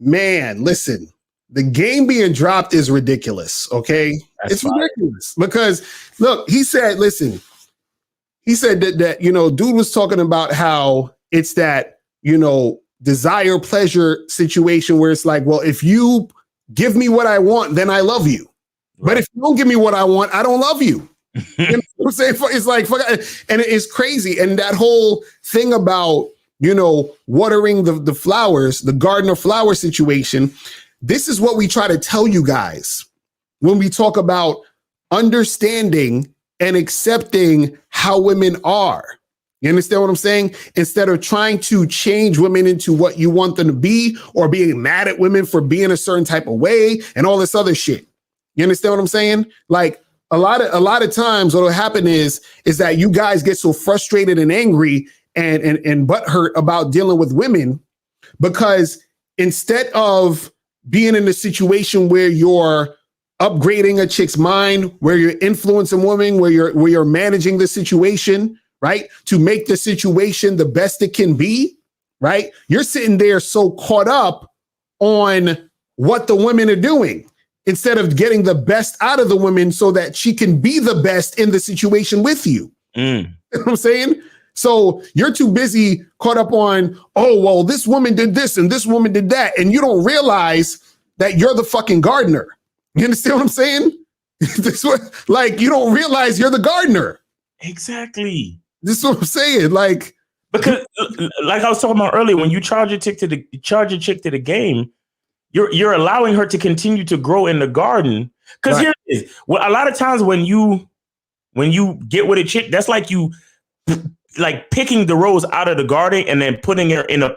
Man, listen, the game being dropped is ridiculous, okay? It's ridiculous because, look, he said that, you know, dude was talking about how it's that, you know, desire pleasure situation where it's like, well, if you give me what I want, then I love you. Right. But if you don't give me what I want, I don't love you. You know what I'm saying? It's like, and it's crazy. And that whole thing about, you know, watering the flowers, the gardener flower situation. This is what we try to tell you guys when we talk about understanding and accepting how women are. You understand what I'm saying? Instead of trying to change women into what you want them to be or being mad at women for being a certain type of way and all this other shit. You understand what I'm saying? Like a lot of times what will happen is that you guys get so frustrated and angry and butthurt about dealing with women because instead of being in a situation where you're upgrading a chick's mind, where you're influencing women, where you're managing the situation, right, to make the situation the best it can be, right? You're sitting there so caught up on what the women are doing instead of getting the best out of the women so that she can be the best in the situation with you. You know what I'm saying? So you're too busy caught up on, oh, well, this woman did this and this woman did that. And you don't realize that you're the fucking gardener. You understand what I'm saying? Like, you don't realize you're the gardener. Exactly. This is what I'm saying. Like, because like I was talking about earlier, when you charge a chick to the game, you're allowing her to continue to grow in the garden. Because here it is. Well, a lot of times when you get with a chick, that's like you like picking the rose out of the garden and then putting her in a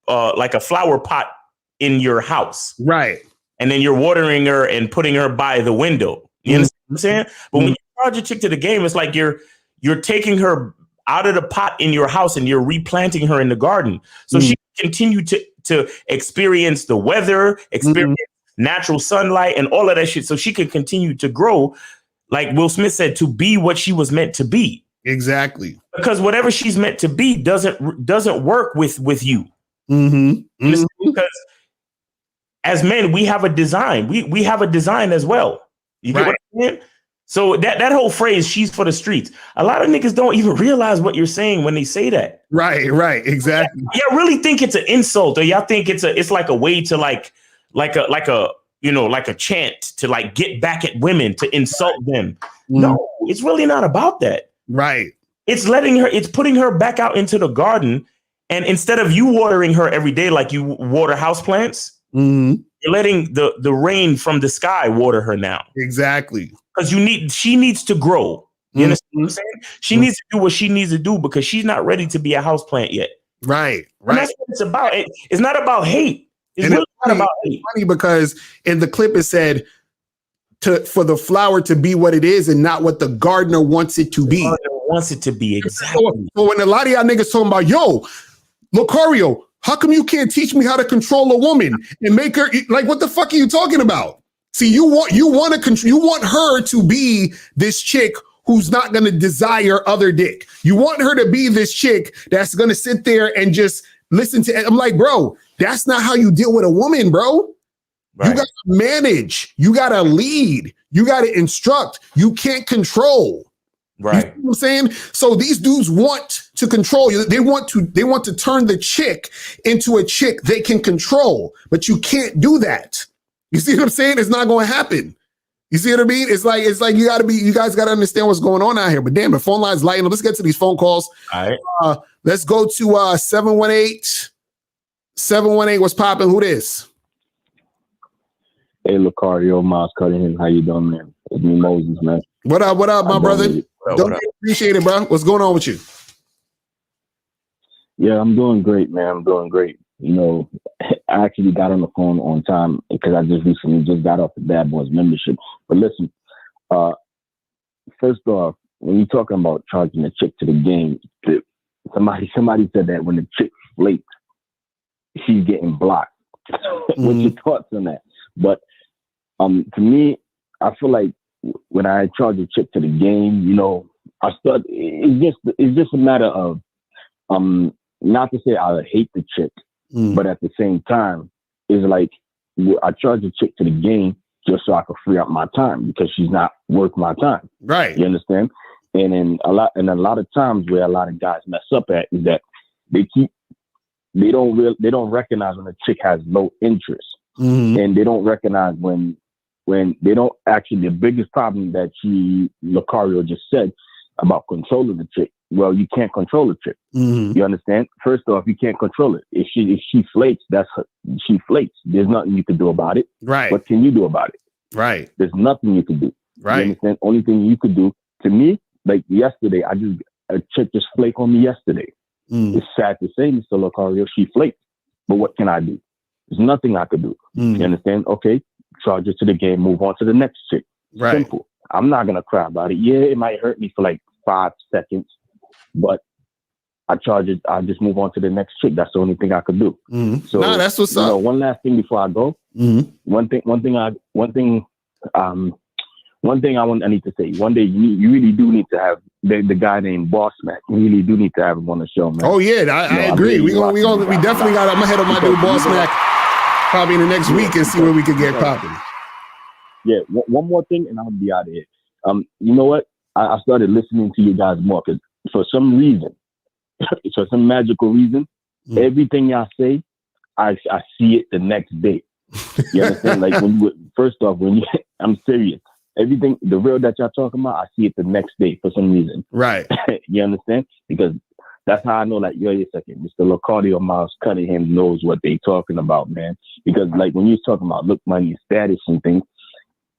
like a flower pot in your house. Right. And then you're watering her and putting her by the window. You understand what I'm saying? But when you charge a chick to the game, it's like you're taking her out of the pot in your house and you're replanting her in the garden. So she can continue to experience the weather, experience natural sunlight and all of that shit. So she can continue to grow, like Will Smith said, to be what she was meant to be. Exactly. Because whatever she's meant to be doesn't work with you. Because as men, we have a design. We have a design as well. You get what I'm saying? So that whole phrase, she's for the streets. A lot of niggas don't even realize what you're saying when they say that. Right, exactly. Y'all really think it's an insult, or y'all think it's like a way to like a chant to like get back at women, to insult them. No, it's really not about that. Right. It's putting her back out into the garden. And instead of you watering her every day like you water houseplants, you're letting the rain from the sky water her now. Exactly. Because she needs to grow. You understand what I'm saying? She needs to do what she needs to do because she's not ready to be a houseplant yet. Right. And that's what it's about. It's not about hate. It's really not about hate. Funny because in the clip it said for the flower to be what it is and not what the gardener wants it to be. The gardener wants it to be, exactly. So when a lot of y'all niggas talking about, yo, Locario, how come you can't teach me how to control a woman and make her like, what the fuck are you talking about? See, you want her to be this chick who's not going to desire other dick. You want her to be this chick that's going to sit there and just listen to it. I'm like, bro, that's not how you deal with a woman, bro. Right. You got to manage. You got to lead. You got to instruct. You can't control. Right. You know what I'm saying? So these dudes want to control you. They want to turn the chick into a chick they can control, but you can't do that. You see what I'm saying? It's not going to happen. You see what I mean? It's like you guys got to understand what's going on out here. But damn, the phone line's lighting up. Let's get to these phone calls. All right. Let's go to 718. 718, what's popping? Who this? Hey, Locario, Miles Cunningham. How you doing, man? It's me, Moses, man. What up, my brother? Appreciate it, bro. What's going on with you? Yeah, I'm doing great, man. I'm doing great. you know, I actually got on the phone on time because I just recently got off the Bad Boys membership. But listen, first off, when you're talking about charging a chick to the game, somebody said that when the chick flakes, she's getting blocked. What's your thoughts on that? But to me, I feel like when I charge a chick to the game, you know, it's just a matter of not to say I hate the chick, but at the same time, it's like I charge a chick to the game just so I can free up my time because she's not worth my time. Right. You understand? And then a lot of times where a lot of guys mess up at is that they don't recognize when a chick has low interest, and they don't recognize when they don't actually. The biggest problem that Locario just said about controlling the chick. Well, you can't control a chick. You understand? First off, you can't control it. If she flakes, she flakes. There's nothing you can do about it. Right. What can you do about it? Right. There's nothing you can do. Right. You understand? Only thing you could do, to me, like yesterday, a chick just flaked on me yesterday. It's sad to say, Mr. Locario, she flaked. But what can I do? There's nothing I could do. You understand? Okay, charge it to the game, move on to the next chick. Right. Simple. I'm not going to cry about it. Yeah, it might hurt me for like 5 seconds, but I charge it. I just move on to the next chick. That's the only thing I could do. So no, that's what's up. One last thing before I go. One thing I need to say. One day you really do need to have the guy named Boss Mac. You really do need to have him on the show, man. Oh yeah, I agree. We definitely got. I'm gonna head on my dude Boss Mac probably in the next week and see where we could get popping. Yeah, one more thing, and I'll be out of here. You know what? I started listening to you guys more because for some reason, for some magical reason, everything y'all say, I see it the next day. You understand? Like I'm serious. Everything, the real that y'all talking about, I see it the next day for some reason. Right. You understand? Because that's how I know, like, wait a second, Mr. Locario, Miles Cunningham knows what they talking about, man. Because, like, when you're talking about look, money, status, and things,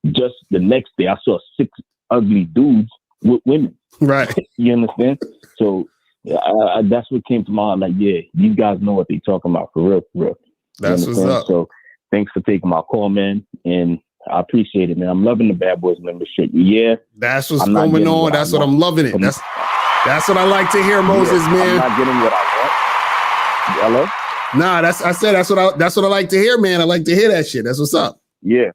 just the next day, I saw 6 ugly dudes with women. Right. You understand? So that's what came to mind. Like, yeah, these guys know what they talking about for real, for real. That's what's up. So thanks for taking my call, man. And I appreciate it, man. I'm loving the Bad Boys membership. Yeah. That's what's going on. That's what I'm loving it. That's what I like to hear, Moses, man. I'm not getting what I want. Hello? Nah, that's what I like to hear, man. I like to hear that shit. That's what's up. Yeah.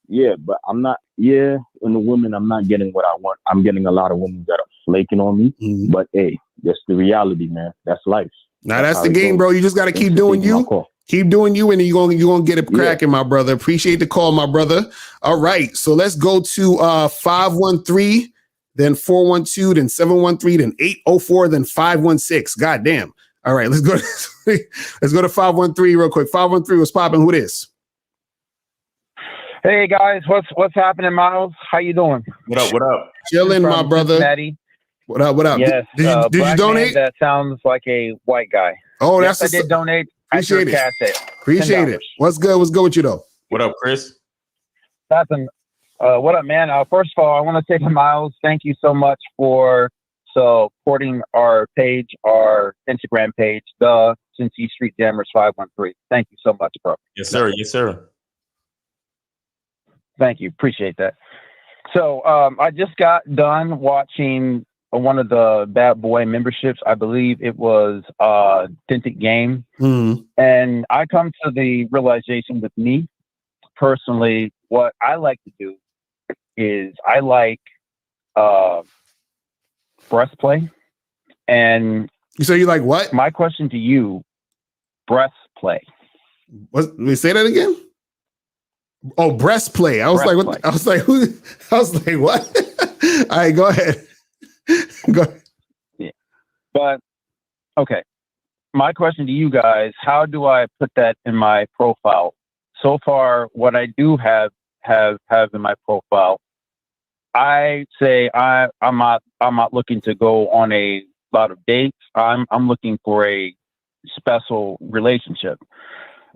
Yeah, but I'm not, in the women, I'm not getting what I want. I'm getting a lot of women that are flaking on me. But hey, that's the reality, man. That's life. Now that's the game, bro. You just got to keep doing you. Keep doing you, and you're gonna get it cracking, my brother. Appreciate the call, my brother. All right, so let's go to 513, then 412, then 713, then 804, then 516. God damn. All right, let's go to 513 real quick. 513, what's popping? Who this? Hey guys, what's happening, Miles? How you doing? What up? Chilling, my brother. Cincinnati. What up? Yes. Did you donate? That sounds like a white guy. Oh, yes, I did donate. Appreciate it. Appreciate it. What's good? What's good with you though? What up, Chris? Nothing. What up, man? First of all, I want to say to Miles, thank you so much for supporting our page, our Instagram page, the Cincy Street Jammers 513. Thank you so much, bro. Yes, sir. Yes, sir. Thank you. Appreciate that. So I just got done watching one of the Bad Boy memberships. I believe it was Authentic Game. And I come to the realization with me personally, what I like to do is I like breastplay. And so you like what? My question to you, breastplay. Let me say that again. Oh, breastplay. I was like, what? I was like, who? I was like, what? All right, go ahead. Go ahead. Yeah. But okay. My question to you guys, how do I put that in my profile? So far, what I do have in my profile, I say I'm not looking to go on a lot of dates. I'm looking for a special relationship.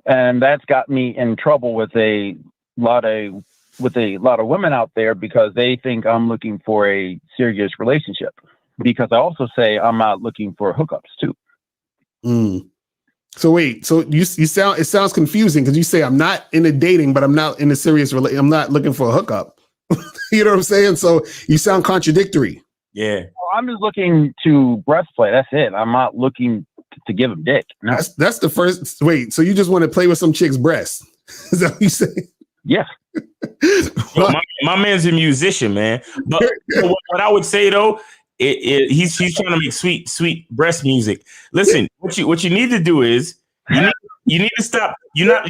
And that's got me in trouble with a lot of women out there because they think I'm looking for a serious relationship. Because I also say I'm not looking for hookups too. So wait, so you sound, it sounds confusing because you say I'm not in a dating, but I'm not in a serious relationship. I'm not looking for a hookup. You know what I'm saying? So you sound contradictory. Yeah. Well, I'm just looking to breastplay. That's it. I'm not looking to give him dick. No. That's the first. Wait, so you just want to play with some chick's breast? Is that what you say? Yeah. Yo, my man's a musician, man. But what I would say though, he's trying to make sweet breast music. Listen, what you need to do is you need to stop. You're not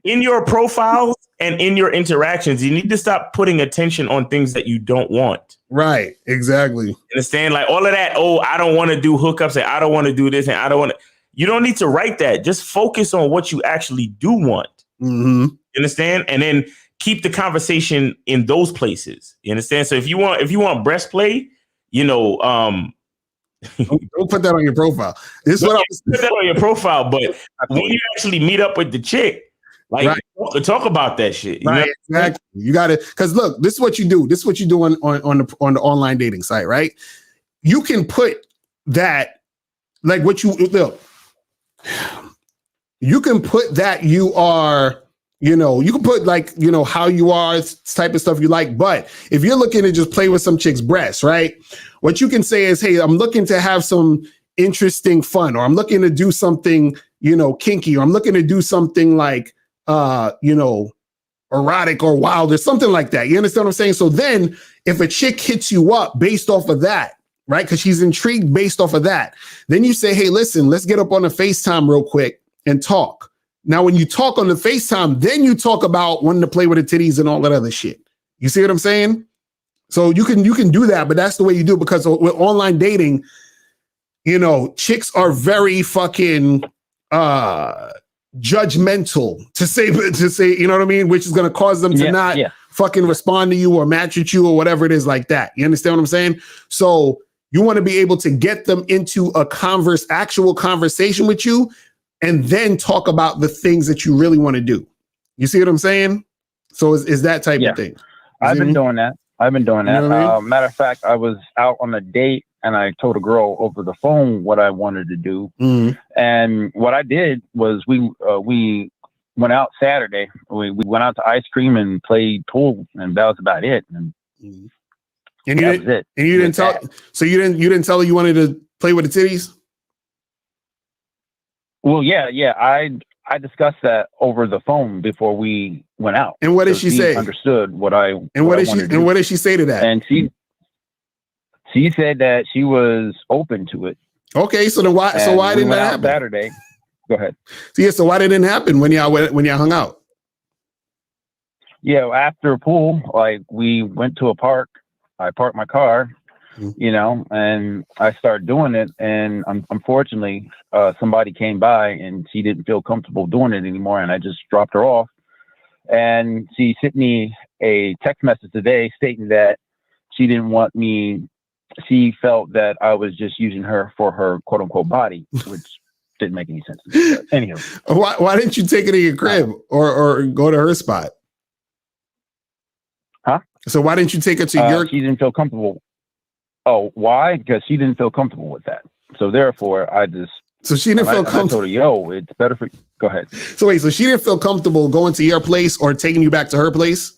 in your profiles and in your interactions. You need to stop putting attention on things that you don't want. Right. Exactly. Understand? Like all of that. Oh, I don't want to do hookups, and I don't want to do this, and I don't want to. You don't need to write that. Just focus on what you actually do want. Mm-hmm. You understand? And then keep the conversation in those places. You understand? So if you want breast play, don't put that on your profile. This is what I was put that on your profile. But when you actually meet up with the chick, like talk about that shit. You know? Exactly. You got to, because look, this is what you do. This is what you do on the online dating site, right? You can put that, like what you look. You can put that you are, you can put like, how you are, type of stuff you like. But if you're looking to just play with some chick's breasts, right? What you can say is, hey, I'm looking to have some interesting fun, or I'm looking to do something, kinky, or I'm looking to do something like, erotic or wild or something like that. You understand what I'm saying? So then if a chick hits you up based off of that, right? Because she's intrigued based off of that, then you say, hey, listen, let's get up on a FaceTime real quick and talk. Now, when you talk on the FaceTime, then you talk about wanting to play with the titties and all that other shit. You see what I'm saying? So you can do that, but that's the way you do it, because with online dating, chicks are very fucking judgmental to say, you know what I mean? Which is going to cause them to not fucking respond to you or match with you or whatever it is like that. You understand what I'm saying? So you want to be able to get them into a actual conversation with you, and then talk about the things that you really want to do. You see what I'm saying? So is that type of thing. I've been doing that. You know what I mean? Matter of fact, I was out on a date and I told a girl over the phone what I wanted to do. Mm-hmm. And what I did was we went out Saturday. We went out to ice cream and played pool, and that was about it. And you that was it. And you didn't tell. So you didn't tell her you wanted to play with the titties? Well, yeah. I discussed that over the phone before we went out. And what did she say? Understood what I and what did she say to that? And she said that she was open to it. Okay, so then why didn't that happen? Saturday. Go ahead. So why didn't it happen when y'all hung out? Yeah, after pool, like we went to a park. I parked my car. And I started doing it, and unfortunately, somebody came by and she didn't feel comfortable doing it anymore, and I just dropped her off. And she sent me a text message today stating that she didn't want me. She felt that I was just using her for her quote unquote body, which didn't make any sense to me. But anyhow, why didn't you take her to your crib or go to her spot? Huh? So why didn't you take her to your? She didn't feel comfortable. Oh, why? Because she didn't feel comfortable with that. So therefore, So she didn't feel comfortable. I told her, yo, it's better for you. Go ahead. So wait, so she didn't feel comfortable going to your place or taking you back to her place?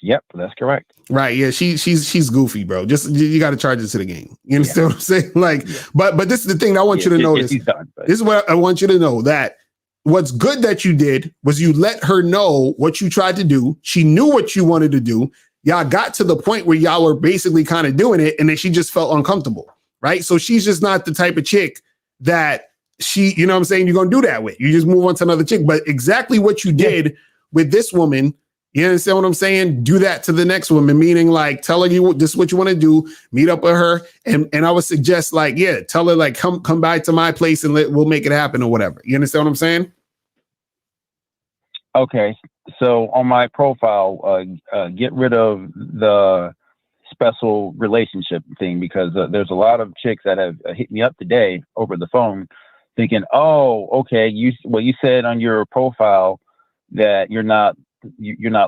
Yep, that's correct. Right. Yeah, she's goofy, bro. Just you got to charge it to the game. You understand what I'm saying? Like, but this is the thing I want you to notice. This is what I want you to know, that what's good that you did was you let her know what you tried to do. She knew what you wanted to do. Y'all got to the point where y'all were basically kind of doing it, and then she just felt uncomfortable, right? So she's just not the type of chick that she, you know what I'm saying, you're going to do that with. You just move on to another chick. But exactly what you did with this woman, you understand what I'm saying? Do that to the next woman, meaning like tell her this is what you want to do, meet up with her. And I would suggest like, tell her like, come back to my place and we'll make it happen or whatever. You understand what I'm saying? Okay. So on my profile, get rid of the special relationship thing, because there's a lot of chicks that have hit me up today over the phone thinking, oh, okay, you said on your profile that you're not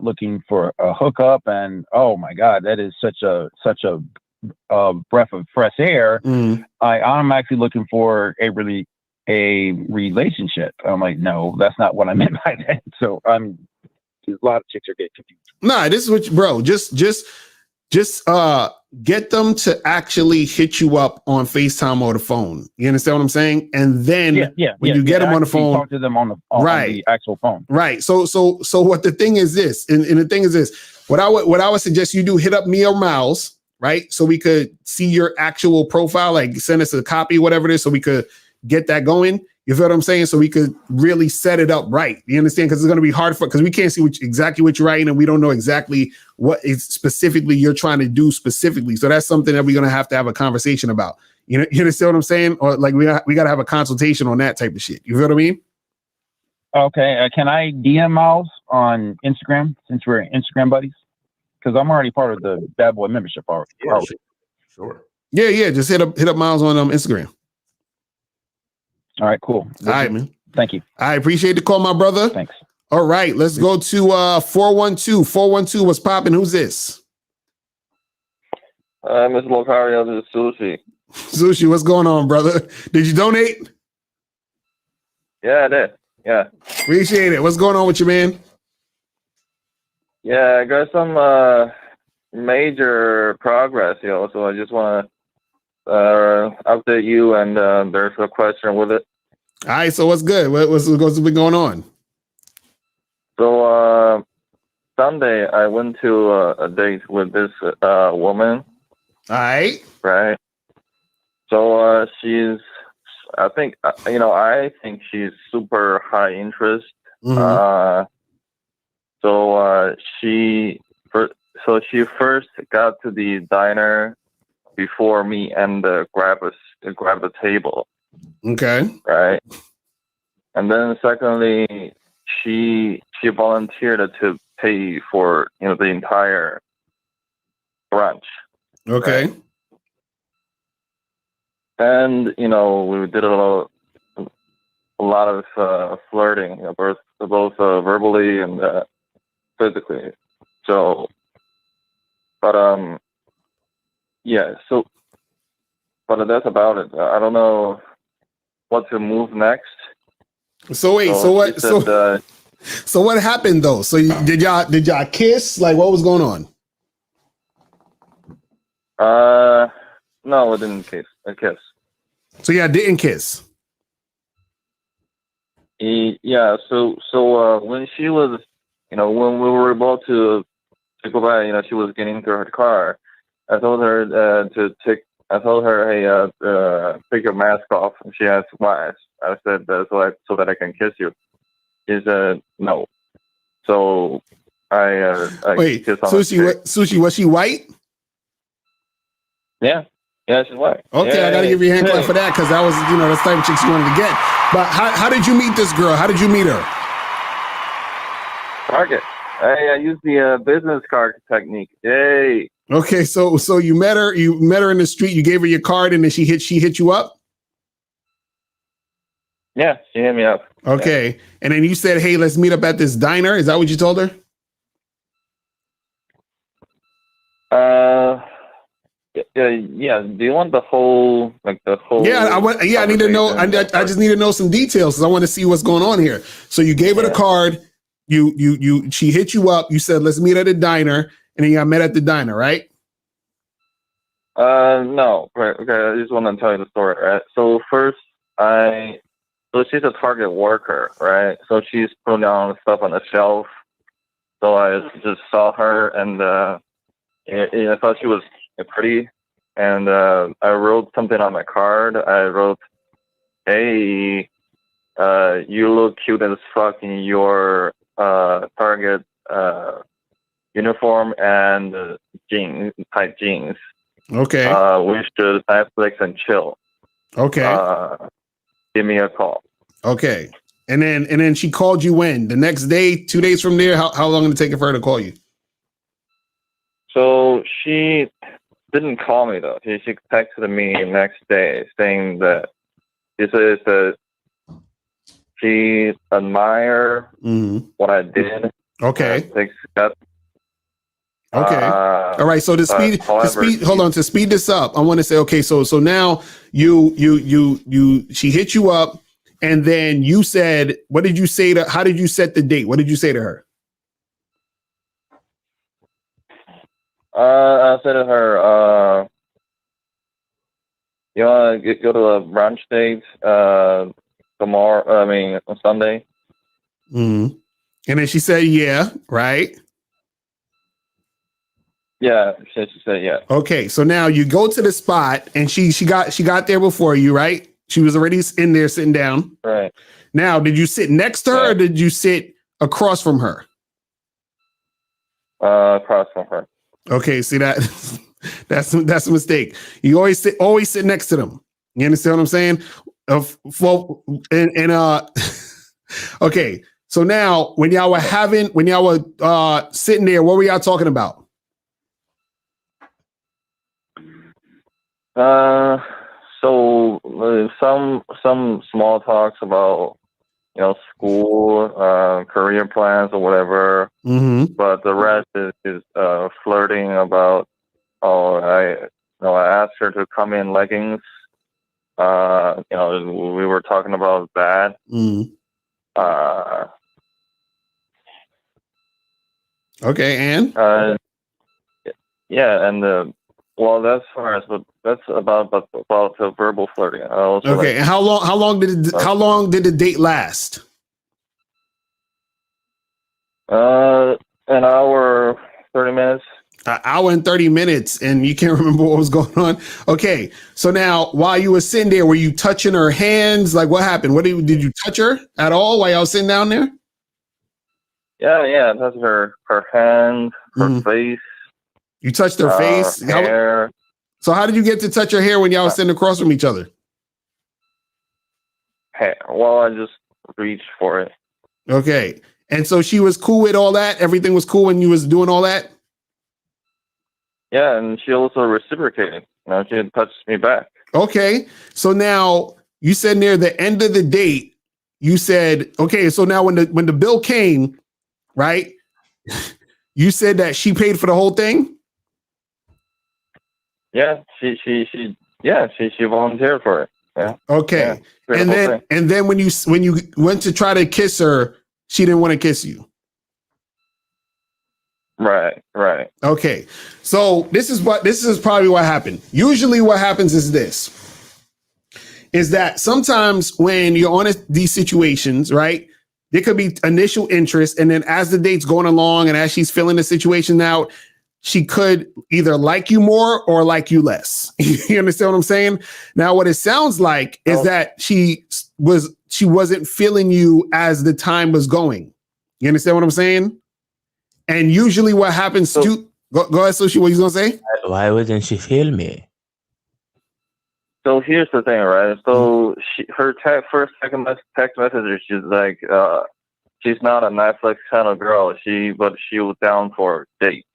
looking for a hookup, and oh my God, that is such a breath of fresh air. I'm actually looking for a relationship. I'm like, no, that's not what I meant by that. So a lot of chicks are getting confused. Nah, this is what, bro. Just get them to actually hit you up on FaceTime or the phone. You understand what I'm saying? And then when you get them on the phone, talk to them on the actual phone. Right. So what the thing is this, and the thing is this, what I would suggest you do, hit up me or Miles, right? So we could see your actual profile, like send us a copy, whatever it is, so we could get that going. You feel what I'm saying? So we could really set it up right. You understand? Because it's going to be hard because we can't see exactly what you're writing, and we don't know exactly what is specifically you're trying to do specifically. So that's something that we're going to have a conversation about. You understand what I'm saying? Or like we got to have a consultation on that type of shit. You feel what I mean? Okay. Can I DM Miles on Instagram since we're Instagram buddies? Because I'm already part of the Bad Boy membership already. Yeah, sure. Yeah. Just hit up Miles on Instagram. All right, cool. All right, man. Thank you. I appreciate the call, my brother. Thanks. All right, let's go to 412. 412, what's popping? Who's this? Mr. Locario, this is Sushi. Sushi, what's going on, brother? Did you donate? Yeah, I did. Yeah. Appreciate it. What's going on with you, man? Yeah, I got some major progress, so I just want to update you, and there's a question with it. All right, so what's good? What's been going on? So Sunday I went to a date with this woman. All right. Right. So she's, I think she's super high interest. Mm-hmm. So she first got to the diner before me and grab the table. Okay. Right. And then secondly, she volunteered to pay for the entire brunch. Okay. Right? And we did a lot of flirting, both verbally and physically. So, but yeah. So, but that's about it. I don't know what to move next. So wait, so what? So what happened though? So did y'all kiss? Like, what was going on? No, we didn't kiss. So y'all didn't kiss. Yeah. So when she was, when we were about to go by, she was getting into her car. I told her I told her, hey, take your mask off. And she asked why. I said, so that I can kiss you. She said, no. So I wait, kissed on Sushi, was she white? Yeah, she's white. Okay, yeah, I gotta give you a hand clap for that, because that was, the type of chicks you wanted to get. But how did you meet this girl? How did you meet her? Target. I used the business card technique. Yay. Okay, so you met her in the street, you gave her your card, and then she hit you up? Yeah, she hit me up. Okay. Yeah. And then you said, hey, let's meet up at this diner. Is that what you told her? Yeah. Do you want the whole? Yeah, I need to know. I just need to know some details because I want to see what's going on here. So you gave her the card. She hit you up. You said, let's meet at a diner. And then you got met at the diner, right? No. Okay, I just want to tell you the story, right? So first, so she's a Target worker, right? So she's putting down stuff on the shelf. So I just saw her, and I thought she was pretty. And I wrote something on my card. I wrote, hey, you look cute as fuck in your Target uniform and tight jeans. Okay. We should Netflix and chill. Okay. Give me a call. Okay. And then she called you when? The next day, 2 days from there? How long did it take for her to call you? So she didn't call me though. She texted me next day saying that she says that she admire what I did. Okay. Okay. All right. So to speed, hold on, to speed this up, I want to say, okay, so now she hit you up, and then you said, what did you say to, how did you set the date? What did you say to her? I said to her, you want to go to a brunch date tomorrow? I mean, on Sunday. Mm-hmm. And then she said, yeah, right? Yeah, she said yeah. Okay, so now you go to the spot, and she got there before you, right? She was already in there sitting down. Right. Now, did you sit next to her, or did you sit across from her? Across from her. Okay, see that that's a mistake. You always sit next to them. You understand what I'm saying? Okay. So now, when y'all were sitting there, what were y'all talking about? So some small talks about school, career plans or whatever. Mm-hmm. But the rest is flirting about. I asked her to come in leggings. We were talking about that. Mm. Okay, and yeah, and that's far as that's about the verbal flirting. Okay, and how long did the date last? An hour, 30 minutes. An hour and 30 minutes, and you can't remember what was going on. Okay, so now while you were sitting there, were you touching her hands? Like, what happened? Did you touch her at all while y'all sitting down there? Yeah, that's her hand, her face. You touched her face, hair. So how did you get to touch her hair when y'all was sitting across from each other? Hair. Well, I just reached for it. Okay, and so she was cool with all that. Everything was cool when you was doing all that. Yeah, and she also reciprocated. She touched me back. Okay, so now you said near the end of the date, you said, okay, so now when the bill came, right? You said that she paid for the whole thing. Yeah, she volunteered for it. Yeah. Okay, yeah, and then when you went to try to kiss her, she didn't want to kiss you. Right. Okay, so this is probably what happened. Usually what happens is that sometimes when you're on these situations, right, there could be initial interest, and then as the date's going along and as she's filling the situation out, she could either like you more or like you less. You understand what I'm saying? Now, what it sounds like is that she wasn't feeling you as the time was going. You understand what I'm saying? And usually what happens go ahead, Sushi, what you gonna say? Why wouldn't she feel me? So here's the thing, right? So her first text message is like, she's not a Netflix kind of girl. But she was down for dates.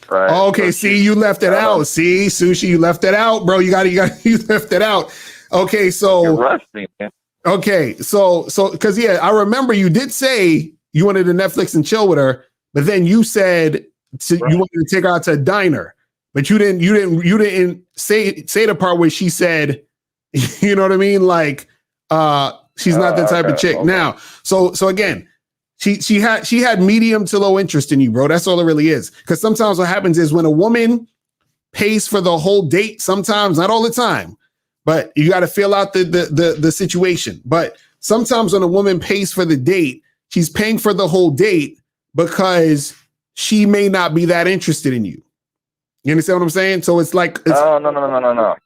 Right. Okay, so you left it out. See, Sushi, you left it out, bro. You left it out. Okay, so you rushed me, man. Okay, so because I remember you did say you wanted to Netflix and chill with her, but then you said you wanted to take her out to a diner, but you didn't say the part where she said, you know what I mean, like she's not the type of chick. Okay. Now, so again, she had medium to low interest in you, bro. That's all it really is. Because sometimes what happens is when a woman pays for the whole date, sometimes, not all the time, but you got to feel out the situation. But sometimes when a woman pays for the date, she's paying for the whole date because she may not be that interested in you. You understand what I'm saying? So it's like no.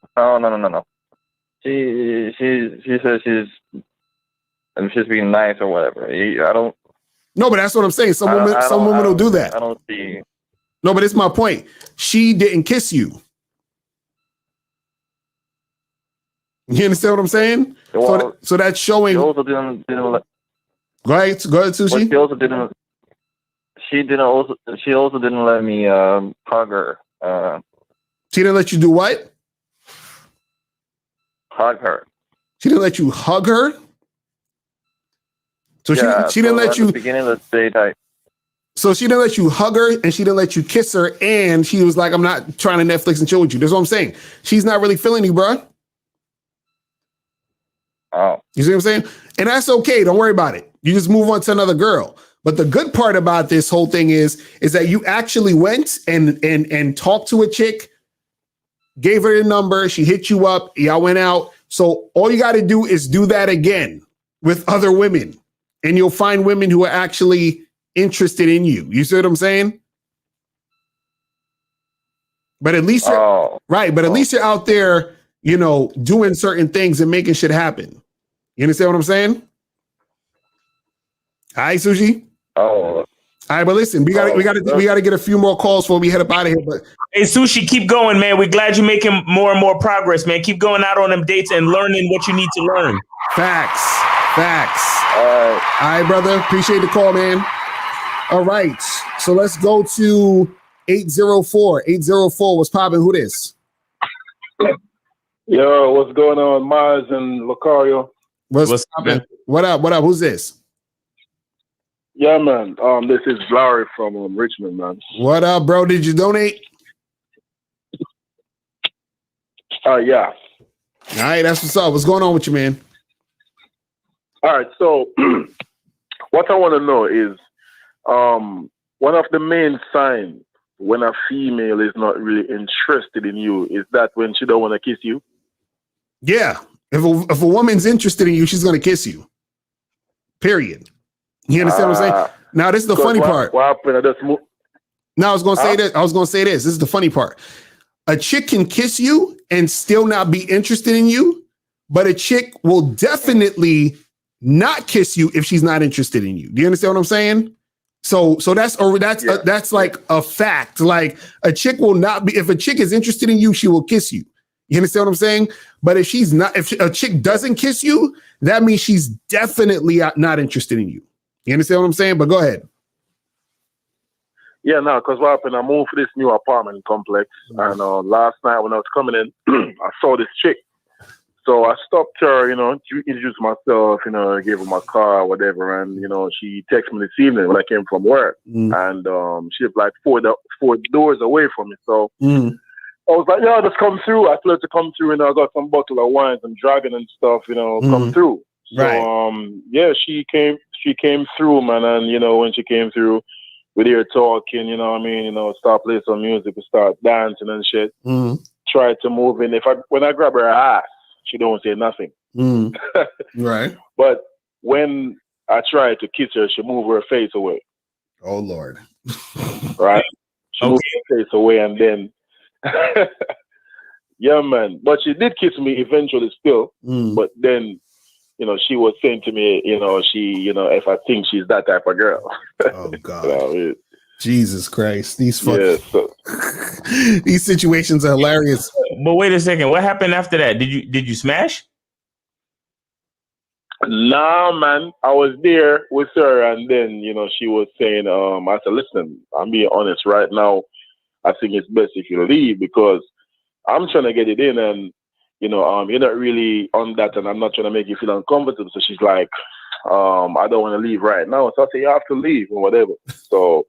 She says she's being nice or whatever. I don't. No, but that's what I'm saying. Some women will do that. I don't see. No, but it's my point. She didn't kiss you. You understand what I'm saying? Well, so that's showing. She also didn't go ahead, Sushi. She also didn't. She also didn't let me hug her. She didn't let you do what? Hug her. She didn't let you hug her. So she didn't let you. At the beginning of the date, So she didn't let you hug her and she didn't let you kiss her. And she was like, I'm not trying to Netflix and chill with you. That's what I'm saying. She's not really feeling you, bro. Oh. You see what I'm saying? And that's okay. Don't worry about it. You just move on to another girl. But the good part about this whole thing is that you actually went and talked to a chick, gave her the number. She hit you up. Y'all went out. So all you got to do is do that again with other women. And you'll find women who are actually interested in you. You see what I'm saying? But at least you're right. But at least you're out there, doing certain things and making shit happen. You understand what I'm saying? All right, Sushi. Oh. All right, but listen, we gotta get a few more calls before we head up out of here. But hey, Sushi, keep going, man. We're glad you're making more and more progress, man. Keep going out on them dates and learning what you need to learn. Facts. All right, brother. Appreciate the call, man. All right, so let's go to 804. 804. What's popping? Who this? Yo, what's going on, Mars and Locario? What's popping? What up? Who's this? Yeah, man. This is Larry from Richmond, man. What up, bro? Did you donate? Yeah. All right, that's what's up. What's going on with you, man? All right, so what I want to know is one of the main signs when a female is not really interested in you is that when she don't want to kiss you? Yeah. If a woman's interested in you, she's going to kiss you. Period. You understand what I'm saying? Now, this is the funny part. What happened? No, I was going to say this. This is the funny part. A chick can kiss you and still not be interested in you, but a chick will definitely not kiss you if she's not interested in you. Do you understand what I'm saying? So that's like a fact. Like a chick will not be, if a chick is interested in you, she will kiss you. You understand what I'm saying? But if a chick doesn't kiss you, that means she's definitely not interested in you. You understand what I'm saying? But go ahead. Yeah, no, because what happened, I moved to this new apartment complex, and last night when I was coming in, I saw this chick. So I stopped her, to introduce myself, I gave her my car, whatever, and, she texted me this evening when I came from work, and she was like four doors away from me, so I was like, yeah, just come through. I told her to come through, and I got some bottle of wine, some dragon and stuff, come through. So, right. she came through, man, and, when she came through, we were talking, start playing some music, we start dancing and shit. Try to move in. When I grab her ass, she don't say nothing. Right. But when I try to kiss her, she move her face away. Oh, Lord. Right? She moved her face away, and then, yeah, man. But she did kiss me eventually still. But then, she was saying to me, if I think she's that type of girl. Oh, God. Jesus Christ. These situations are hilarious. But wait a second. What happened after that? Did you smash? Nah, man. I was there with her, and then, she was saying, I said, listen, I'm being honest right now. I think it's best if you leave because I'm trying to get it in, and you're not really on that, and I'm not trying to make you feel uncomfortable. So she's like, I don't want to leave right now. So I say, you have to leave or whatever. So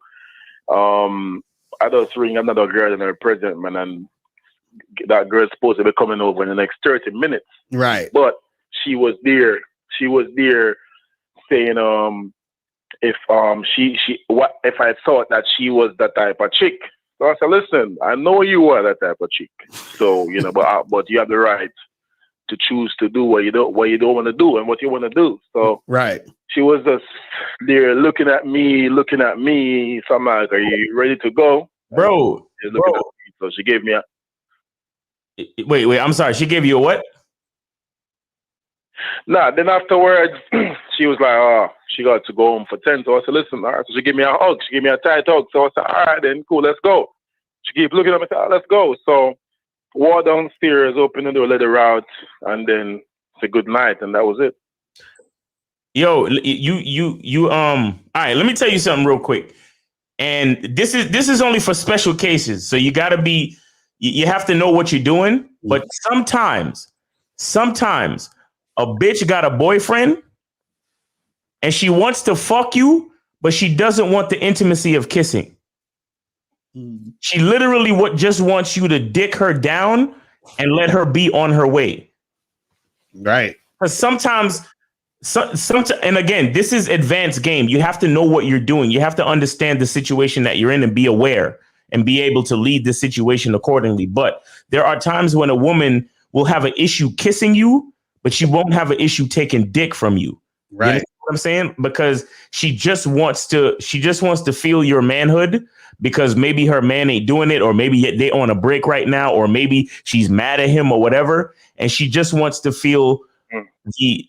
I just ring another girl in her present, man, and that girl's supposed to be coming over in the next 30 minutes. Right. But she was there. She was there saying, if I thought that she was that type of chick. So I said, listen, I know you are that type of chick. So, but you have the right to choose to do what you don't want to do and what you want to do. So right. She was just there looking at me. So I'm like, are you ready to go? Bro. At me. So she gave me a... Wait, I'm sorry. She gave you a what? Nah, then afterwards, she was like, she got to go home for 10. So I said, listen, all right. So she gave me a hug. She gave me a tight hug. So I said, all right, then, cool, let's go. She kept looking at me and said, let's go. So walked downstairs, opened the door, let her out, and then said good night, and that was it. Yo, you all right, let me tell you something real quick. And this is only for special cases. So you gotta be, you have to know what you're doing. But sometimes a bitch got a boyfriend and she wants to fuck you, but she doesn't want the intimacy of kissing. She literally just wants you to dick her down and let her be on her way. Right. Because sometimes, and again, this is advanced game. You have to know what you're doing. You have to understand the situation that you're in and be aware and be able to lead the situation accordingly. But there are times when a woman will have an issue kissing you, but she won't have an issue taking dick from you. Right. You know what I'm saying? Because she just wants to feel your manhood, because maybe her man ain't doing it, or maybe they on a break right now, or maybe she's mad at him or whatever. And she just wants to feel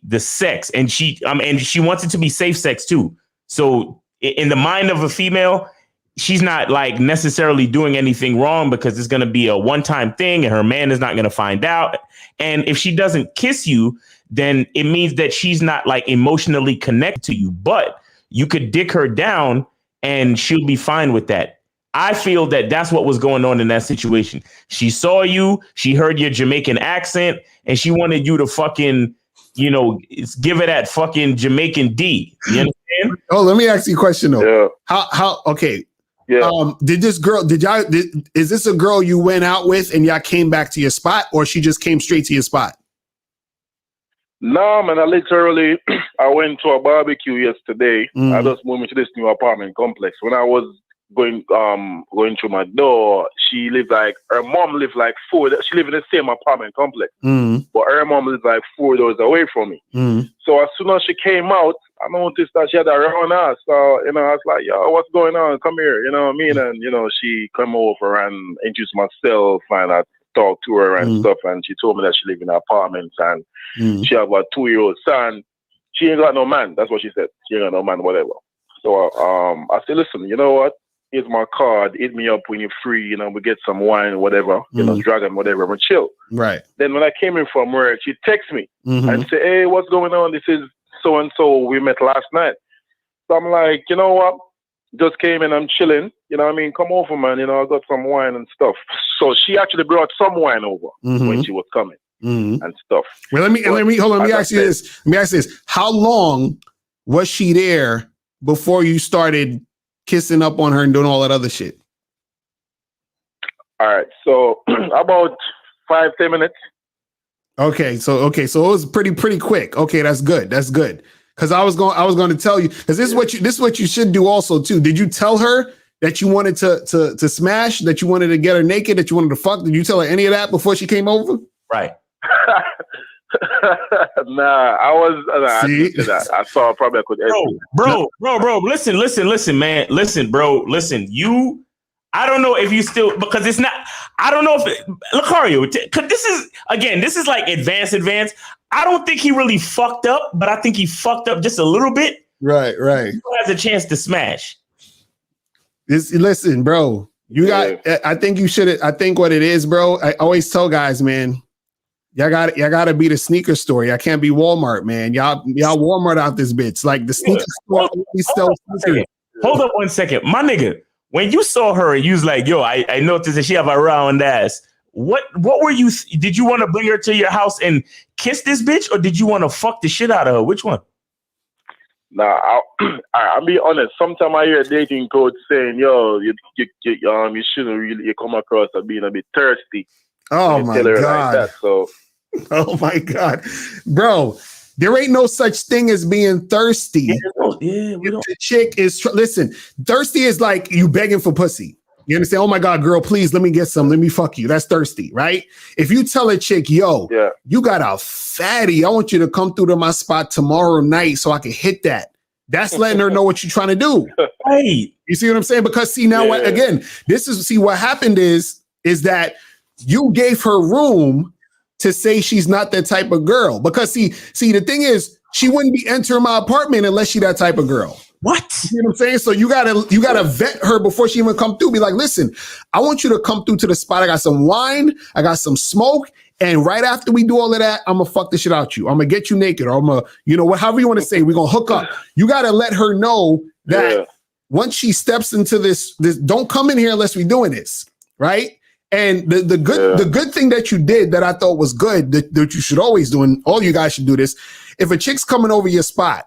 the sex, and she wants it to be safe sex too. So in the mind of a female, she's not like necessarily doing anything wrong, because it's going to be a one-time thing and her man is not going to find out. And if she doesn't kiss you, then it means that she's not like emotionally connected to you, but you could dick her down and she'll be fine with that. I feel that that's what was going on in that situation. She saw you, she heard your Jamaican accent, and she wanted you to fucking, give it that fucking Jamaican D. You understand? Oh, let me ask you a question though. Yeah. How okay. Yeah. Is this a girl you went out with and y'all came back to your spot, or she just came straight to your spot? No, man, I went to a barbecue yesterday. I just moved into this new apartment complex. When I was going through my door, her mom lived like she lived in the same apartment complex. But her mom lived like 4 doors away from me. So as soon as she came out, I noticed that she had a round ass. So, I was like, yo, what's going on? Come here, you know what I mean? And, she come over and introduced myself, and I talked to her and stuff. And she told me that she lived in an apartment and she have a 2-year-old son. She ain't got no man. That's what she said. She ain't got no man, whatever. So I said, listen, you know what? Here's my card. Hit me up when you're free. We get some wine, whatever, dragon, whatever, and chill. Right. Then when I came in from work, she texted me and said, hey, what's going on? This is so-and-so. We met last night. So I'm like, you know what? Just came in, I'm chilling. You know what I mean? Come over, man. I got some wine and stuff. So she actually brought some wine over when she was coming and stuff. Well, let me hold on. Let me ask you this. How long was she there before you started kissing up on her and doing all that other shit? All right. So about 5-10 minutes. Okay. So it was pretty quick. Okay, that's good. That's good. Because I was going to tell you, because this is what you should do also too. Did you tell her that you wanted to smash, that you wanted to get her naked, that you wanted to fuck? Did you tell her any of that before she came over? Right. Nah, I didn't say that. I saw probably I could. Bro. Listen, man. Listen, bro. Listen, I don't know if you still, because it's not. I don't know if Locario, because this is like advanced. I don't think he really fucked up, but I think he fucked up just a little bit. Right. He still has a chance to smash. Listen, bro. I think you should. I think what it is, bro. I always tell guys, man. Y'all gotta be the sneaker store. Y'all can't be Walmart, man. Y'all Walmart out this bitch. Like the sneaker store. Hold up 1 second. My nigga, when you saw her, you was like, yo, I noticed that she have a round ass. What were you? Did you want to bring her to your house and kiss this bitch, or did you want to fuck the shit out of her? Which one? Nah, I'll be honest. Sometimes I hear a dating coach saying, yo, you shouldn't really come across as being a bit thirsty. Oh my God. Like that, so. Oh my God. Bro, there ain't no such thing as being thirsty. Yeah, we don't. The chick is, listen, thirsty is like you begging for pussy. You understand? Oh my God, girl, please let me get some. Let me fuck you. That's thirsty, right? If you tell a chick, yo, you got a fatty, I want you to come through to my spot tomorrow night so I can hit that. That's letting her know what you're trying to do. Right. You see what I'm saying? Because see now, again, what happened is that you gave her room to say she's not that type of girl. Because see, the thing is, she wouldn't be entering my apartment unless she that type of girl. What? You know what I'm saying? So you gotta vet her before she even come through. Be like, listen, I want you to come through to the spot. I got some wine, I got some smoke, and right after we do all of that, I'm gonna fuck the shit out you. I'm gonna get you naked, or I'm gonna, however you want to say, we're gonna hook up. You gotta let her know that once she steps into this, don't come in here unless we're doing this, right? And the good thing that you did that I thought was good, that you should always do, and all you guys should do this, if a chick's coming over your spot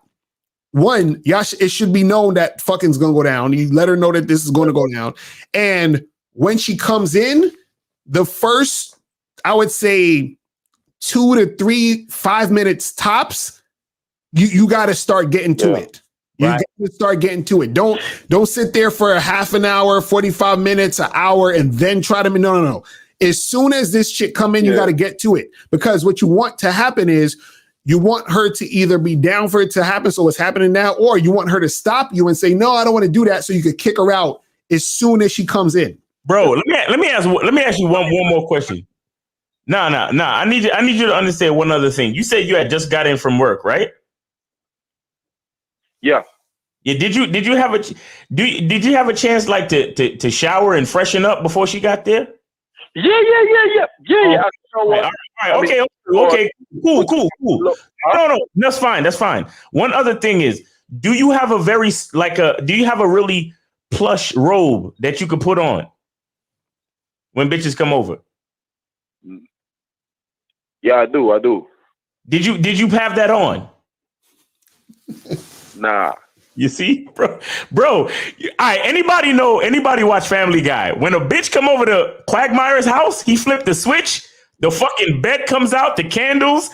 one, it should be known that fucking's gonna go down. You let her know that this is going to go down. And when she comes in, the first, I would say 2 to 3, 5 minutes tops, you got to start getting to it. You got to start getting to it. Don't sit there for a half an hour, 45 minutes, an hour, and then try to, no. As soon as this shit come in, you got to get to it. Because what you want to happen is you want her to either be down for it to happen, so it's happening now, or you want her to stop you and say, no, I don't want to do that, so you could kick her out as soon as she comes in. Bro, let me ask you one more question. No. I need you to understand one other thing. You said you had just got in from work, right? Yeah. Yeah. Did you have a chance like to shower and freshen up before she got there? Yeah. All right. Okay. Cool. No, that's fine. One other thing is, do you have a really plush robe that you could put on when bitches come over? Yeah, I do. Did you have that on? Nah. You see, bro. All right. Anybody watch Family Guy? When a bitch come over to Quagmire's house, he flipped the switch. The fucking bed comes out, the candles,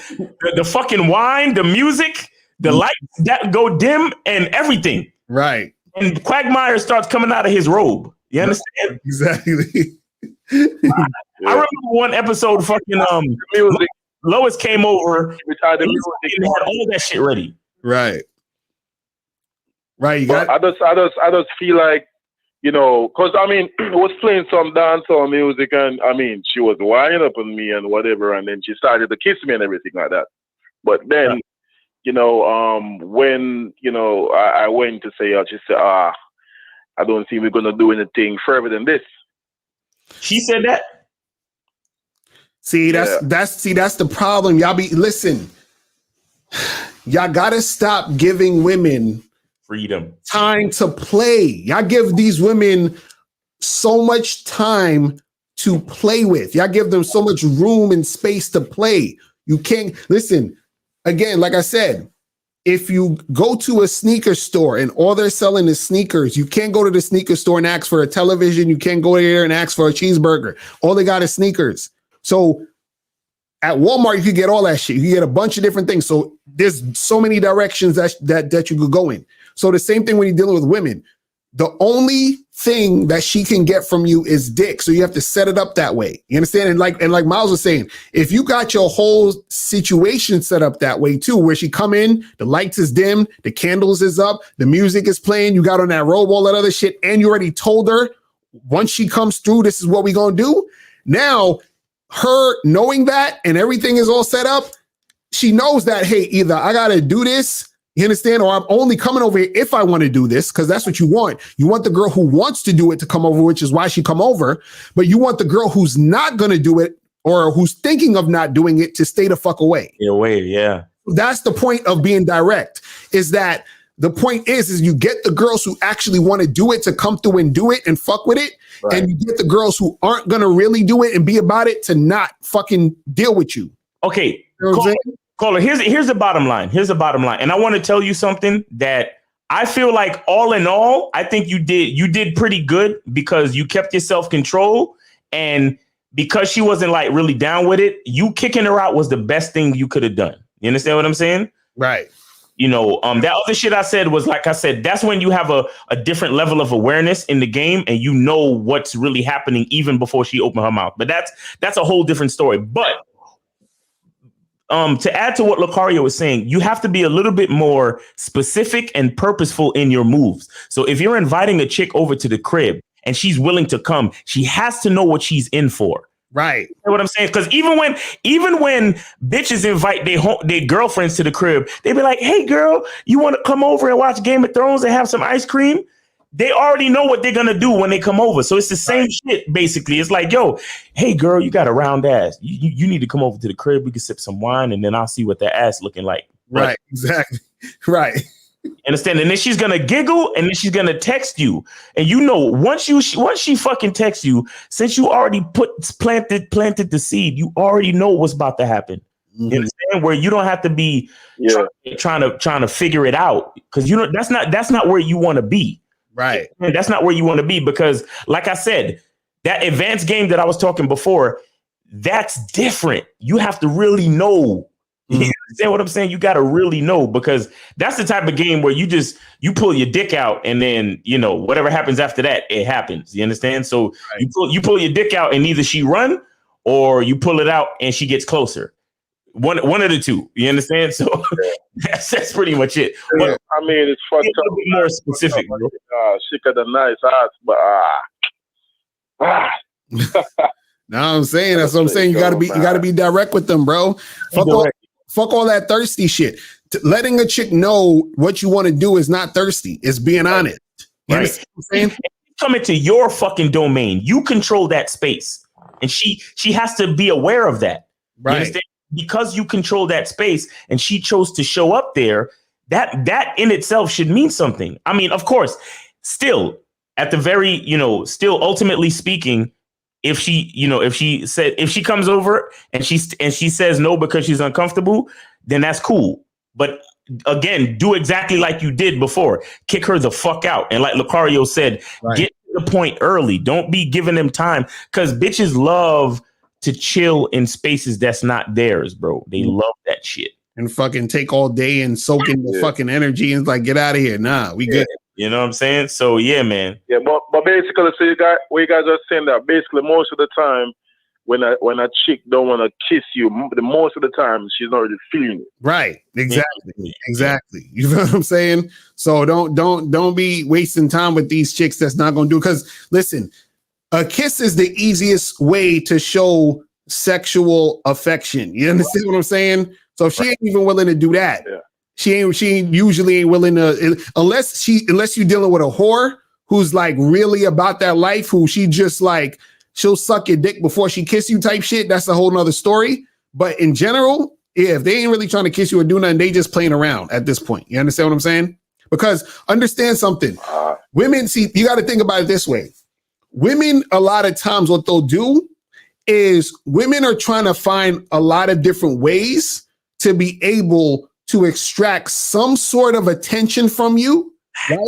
the fucking wine, the music, the lights that go dim, and everything. Right. And Quagmire starts coming out of his robe. You understand? Exactly. I remember one episode. Fucking Lois came over. And had all that shit ready. Right. I just feel like, because it was playing some dancehall music, and she was winding up on me and whatever, and then she started to kiss me and everything like that. But then, when I went to say, she said, I don't think we're gonna do anything further than this. She said that. See, that's the problem. Listen, y'all gotta stop giving women freedom, time to play. Y'all give these women so much time to play with. Y'all give them so much room and space to play. You can't listen. Again, like I said, if you go to a sneaker store and all they're selling is sneakers, you can't go to the sneaker store and ask for a television. You can't go there and ask for a cheeseburger. All they got is sneakers. So at Walmart, you could get all that shit. You get a bunch of different things. So there's so many directions that you could go in. So the same thing when you're dealing with women. The only thing that she can get from you is dick. So you have to set it up that way. You understand? And like Miles was saying, if you got your whole situation set up that way too, where she come in, the lights is dim, the candles is up, the music is playing, you got on that robe, all that other shit, and you already told her once she comes through, this is what we gonna do. Now, her knowing that and everything is all set up, she knows that, hey, either I gotta do this, you understand? Or I'm only coming over here if I want to do this, because that's what you want. You want the girl who wants to do it to come over, which is why she come over. But you want the girl who's not going to do it or who's thinking of not doing it to stay the fuck away. Yeah. That's the point of being direct, is that the point is you get the girls who actually want to do it to come through and do it and fuck with it. Right. And you get the girls who aren't going to really do it and be about it to not fucking deal with you. Okay. You know Caller, here's the bottom line. And I want to tell you something that I feel like all in all, I think you did pretty good because you kept your self-control, and because she wasn't like really down with it, you kicking her out was the best thing you could have done. You understand what I'm saying? Right. That other shit I said was, like I said, that's when you have a different level of awareness in the game and you know what's really happening even before she opened her mouth. But that's a whole different story. But to add to what Locario was saying, you have to be a little bit more specific and purposeful in your moves. So if you're inviting a chick over to the crib and she's willing to come, she has to know what she's in for. Right. You know what I'm saying? Because even when bitches invite their girlfriends to the crib, they be like, hey, girl, you want to come over and watch Game of Thrones and have some ice cream? They already know what they're going to do when they come over. So it's the same shit, basically. It's like, yo, hey, girl, you got a round ass. You need to come over to the crib. We can sip some wine, and then I'll see what that ass looking like. Right, exactly. Right. Understand? And then she's going to giggle, and then she's going to text you. And once she fucking texts you, since you already planted the seed, you already know what's about to happen. You understand? Where you don't have to be trying to figure it out, because that's not where you want to be. Right. And that's not where you want to be, because like I said, that advanced game that I was talking before, that's different. You have to really know. You understand what I'm saying? You got to really know, because that's the type of game where you pull your dick out, and then, whatever happens after that, it happens. You understand? So you pull your dick out and either she run or you pull it out and she gets closer. One of the two. You understand? So that's pretty much it. But, I mean, it's fucked a little bit more specific, bro. She got a nice ass, but Now I'm saying, that's what I'm saying. You gotta be direct with them, bro. Fuck all that thirsty shit. Letting a chick know what you want to do is not thirsty. It's being honest. You understand what I'm saying? Come into your fucking domain. You control that space, and she has to be aware of that. Right. You understand? Because you control that space, and she chose to show up there. That in itself should mean something. I mean, of course, still at the very, still ultimately speaking, if she comes over and she says no because she's uncomfortable, then that's cool. But again, do exactly like you did before. Kick her the fuck out. And like Locario said, get to the point early. Don't be giving them time, because bitches love to chill in spaces that's not theirs, bro. They love that shit. And fucking take all day and soak in the fucking energy and like, get out of here. Nah, we good. You know what I'm saying? So yeah, man. Yeah, but basically, so you guys are saying that basically most of the time, when a chick don't want to kiss you, the most of the time she's not really feeling it. Right. Exactly. You know what I'm saying? So don't be wasting time with these chicks that's not gonna do. Because listen, a kiss is the easiest way to show sexual affection. You understand what I'm saying? So if she ain't even willing to do that, she usually ain't willing to, unless you're dealing with a whore who's like really about that life, who she just like, she'll suck your dick before she kiss you type shit. That's a whole nother story. But in general, if they ain't really trying to kiss you or do nothing, they just playing around at this point. You understand what I'm saying? Because understand something. Women, see, you got to think about it this way. Women, a lot of times what they'll do is women are trying to find a lot of different ways to be able to extract some sort of attention from you, right?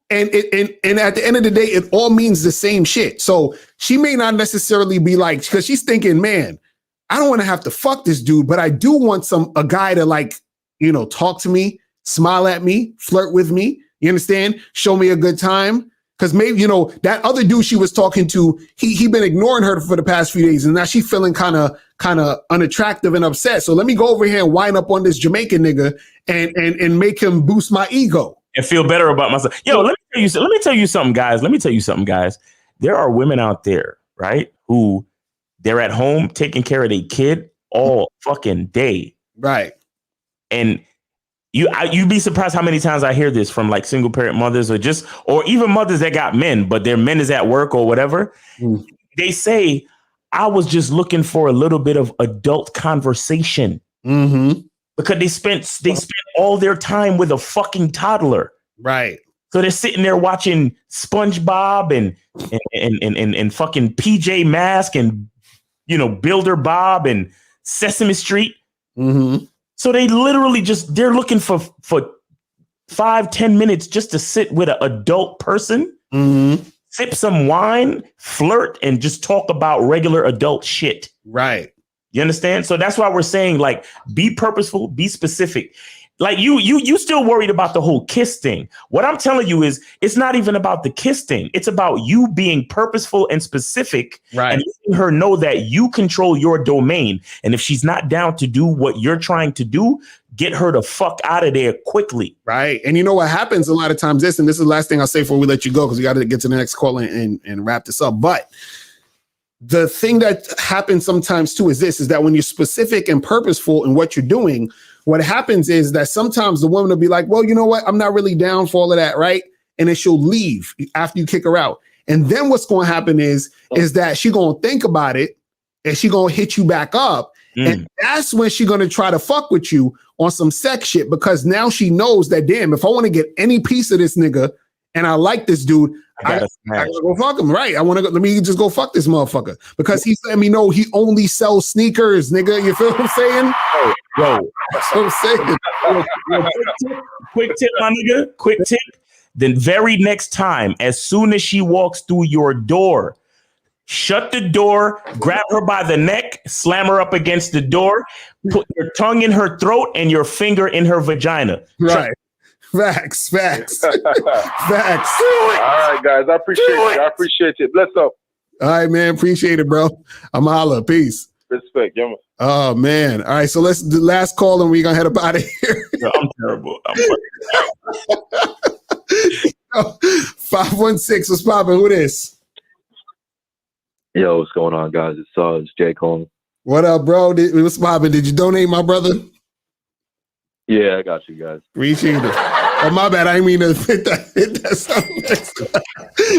And at the end of the day, it all means the same shit. So she may not necessarily be like, because she's thinking, man, I don't want to have to fuck this dude, but I do want a guy to like, talk to me, smile at me, flirt with me. You understand? Show me a good time. Because maybe, that other dude she was talking to, he been ignoring her for the past few days, and now she's feeling kind of unattractive and upset. So let me go over here and wind up on this Jamaican nigga and make him boost my ego and feel better about myself. Yo, let me tell you something, guys. There are women out there, right, who they're at home taking care of their kid all fucking day, right? And you'd be surprised how many times I hear this from like single parent mothers or even mothers that got men, but their men is at work or whatever. They say, I was just looking for a little bit of adult conversation. Because they spent all their time with a fucking toddler. Right. So they're sitting there watching SpongeBob and fucking PJ Masks and, Builder Bob and Sesame Street. So they literally they're looking for 5-10 minutes just to sit with an adult person, sip some wine, flirt, and just talk about regular adult shit. Right. You understand? So that's why we're saying, like, be purposeful, be specific. Like you still worried about the whole kiss thing. What I'm telling you is it's not even about the kiss thing. It's about you being purposeful and specific, right, and letting her know that you control your domain. And if she's not down to do what you're trying to do, get her the fuck out of there quickly. Right. And you know what happens a lot of times, and this is the last thing I'll say before we let you go, because we got to get to the next call and wrap this up. But the thing that happens sometimes too is that when you're specific and purposeful in what you're doing, what happens is that sometimes the woman will be like, well, you know what? I'm not really down for all of that, right? And then she'll leave after you kick her out. And then what's going to happen is that she's going to think about it and she's going to hit you back up. And that's when she's going to try to fuck with you on some sex shit, because now she knows that, damn, if I want to get any piece of this nigga and I like this dude, I gotta smash. gotta go fuck him. Right. I want to go. Let me just go fuck this motherfucker because he's letting me know he only sells sneakers, nigga. You feel what I'm saying? Yo, that's what I'm saying. Quick tip, my nigga. Quick tip. The very next time, as soon as she walks through your door, shut the door, grab her by the neck, slam her up against the door, put your tongue in her throat and your finger in her vagina. Right. Facts. Facts. All right, guys. I appreciate it. Bless up. All right, man. Appreciate it, bro. I'm holla. Peace. Respect. Yeah, man. Oh, man. All right. So let's do the last call and we're going to head up out of here. Yo, I'm terrible. 516. What's poppin'? Who this? Yo, what's going on, guys? It's Jay calling. What up, bro? What's poppin'? Did you donate, my brother? Yeah, I got you guys. Appreciate it. Oh, my bad. I didn't mean to hit that stuff.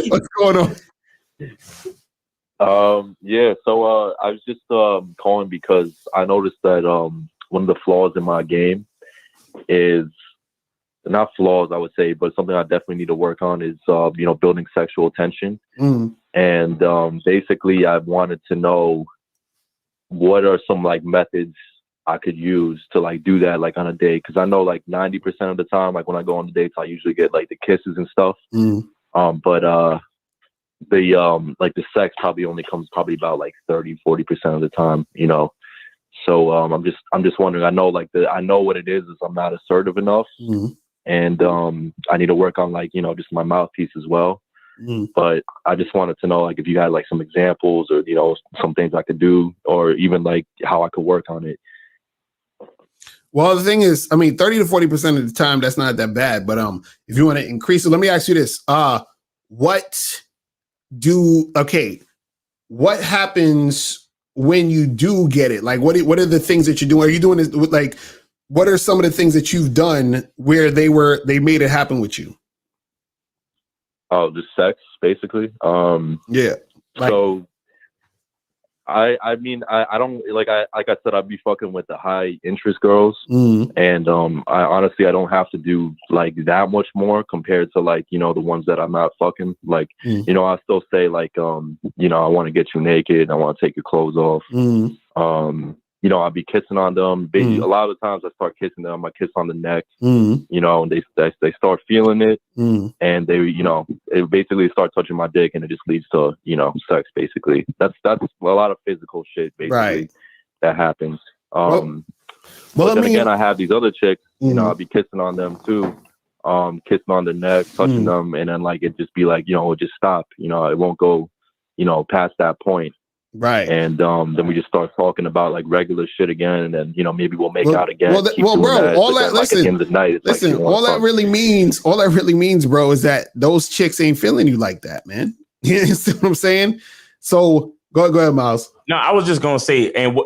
What's going on? Yeah, so I was just calling because I noticed that one of the flaws in my game is not flaws, I would say, but something I definitely need to work on is building sexual tension. And basically I wanted to know what are some like methods I could use to like do that like on a date, because I know like 90% of the time, like when I go on the dates, I usually get like the kisses and stuff. But the sex probably only comes probably about like 30-40% of the time, you know. So I'm just wondering. I know what it is I'm not assertive enough, and I need to work on like just my mouthpiece as well. But I just wanted to know like if you had like some examples or some things I could do, or even like how I could work on it. Well, the thing is, I mean, 30 to 40% of the time, that's not that bad. But if you want to increase it, let me ask you this: what happens when you do get it? Like, what are the things that you're doing? Are you doing this like? What are some of the things that you've done where they made it happen with you? Oh, just sex, basically. Yeah. So I mean, I don't like I said, I'd be fucking with the high interest girls, and I honestly I don't have to do like that much more compared to like the ones that I'm not fucking. Like I still say like I want to get you naked, I want to take your clothes off. I'll be kissing on them. A lot of the times I start kissing them. I kiss on the neck, and they start feeling it, and they, it basically start touching my dick, and it just leads to, sex. Basically, that's a lot of physical shit, basically, that happens. But then again, I have these other chicks, I'll be kissing on them too, kissing on their neck, touching them, and then like it just be like, it just stop. It won't go, past that point. Right. And then we just start talking about like regular shit again, and then maybe we'll make out again. Bro, all that, listen, at the end of the night, listen, all that really means, bro, is that those chicks ain't feeling you like that, man. You see what I'm saying? So go ahead, Miles. No, I was just gonna say, and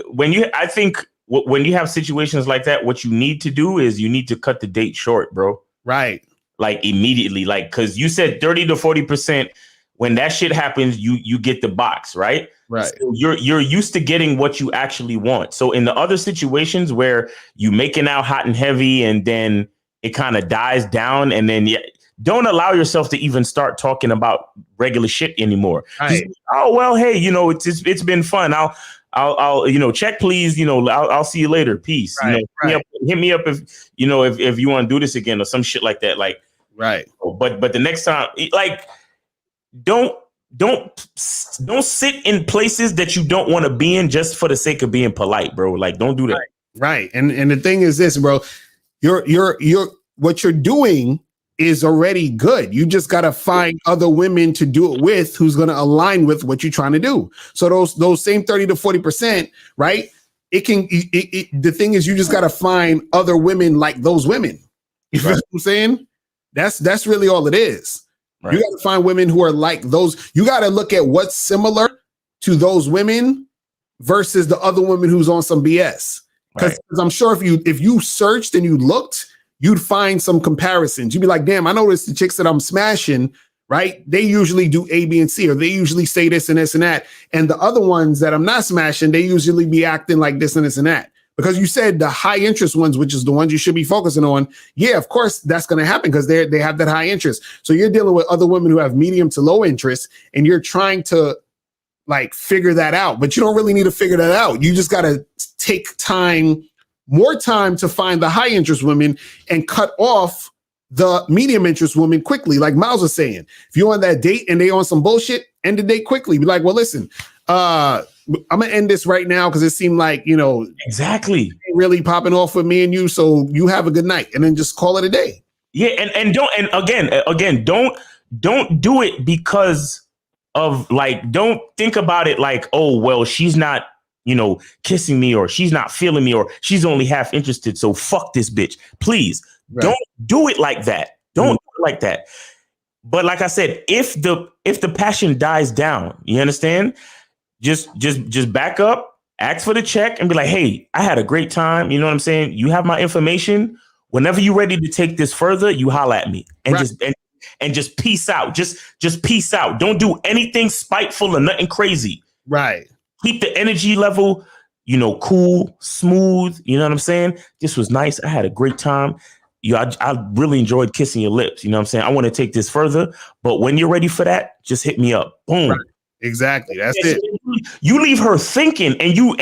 when you have situations like that, what you need to do is you need to cut the date short, bro. Right. Like immediately, like because you said 30 to 40%. When that shit happens, you get the box, right? Right. So you're used to getting what you actually want. So in the other situations where you making out hot and heavy and then it kind of dies down, and then don't allow yourself to even start talking about regular shit anymore. Right. Oh well, hey, it's been fun. I'll check please. I'll see you later. Peace. Right, Hit me up if if you want to do this again or some shit like that. Like right. But the next time, like. Don't sit in places that you don't want to be in just for the sake of being polite, bro. Like, don't do that. Right. And the thing is this, bro, what you're doing is already good. You just got to find other women to do it with who's going to align with what you're trying to do. So those same 30 to 40%, right? The thing is, you just got to find other women like those women. You know what I'm saying? That's really all it is. Right. You got to find women who are like those. You got to look at what's similar to those women versus the other women who's on some BS. Because I'm sure if you searched and you looked, you'd find some comparisons. You'd be like, damn, I noticed the chicks that I'm smashing, right? They usually do A, B, and C, or they usually say this and this and that. And the other ones that I'm not smashing, they usually be acting like this and this and that. because you said the high interest ones, which is the ones you should be focusing on. Yeah, of course that's going to happen because they have that high interest. So you're dealing with other women who have medium to low interest, and you're trying to like figure that out, but you don't really need to figure that out. You just got to take more time to find the high interest women and cut off the medium interest women quickly. Like Miles was saying, if you're on that date and they on some bullshit, end the date quickly. Be like, well, listen, I'm gonna end this right now because it seemed like, exactly really popping off with me and you. So you have a good night, and then just call it a day. Yeah, and don't do it because of like, don't think about it like, oh, well, she's not, kissing me, or she's not feeling me, or she's only half interested. So fuck this bitch. Please don't do it like that. Don't do it like that. But like I said, if the passion dies down, you understand? Just back up, ask for the check, and be like, hey, I had a great time. You know what I'm saying? You have my information. Whenever you're ready to take this further, you holla at me, and just peace out. Just peace out. Don't do anything spiteful or nothing crazy. Right. Keep the energy level, cool, smooth. You know what I'm saying? This was nice. I had a great time. I really enjoyed kissing your lips. You know what I'm saying? I want to take this further, but when you're ready for that, just hit me up. Boom. Right. Exactly. That's it. You leave her thinking, and you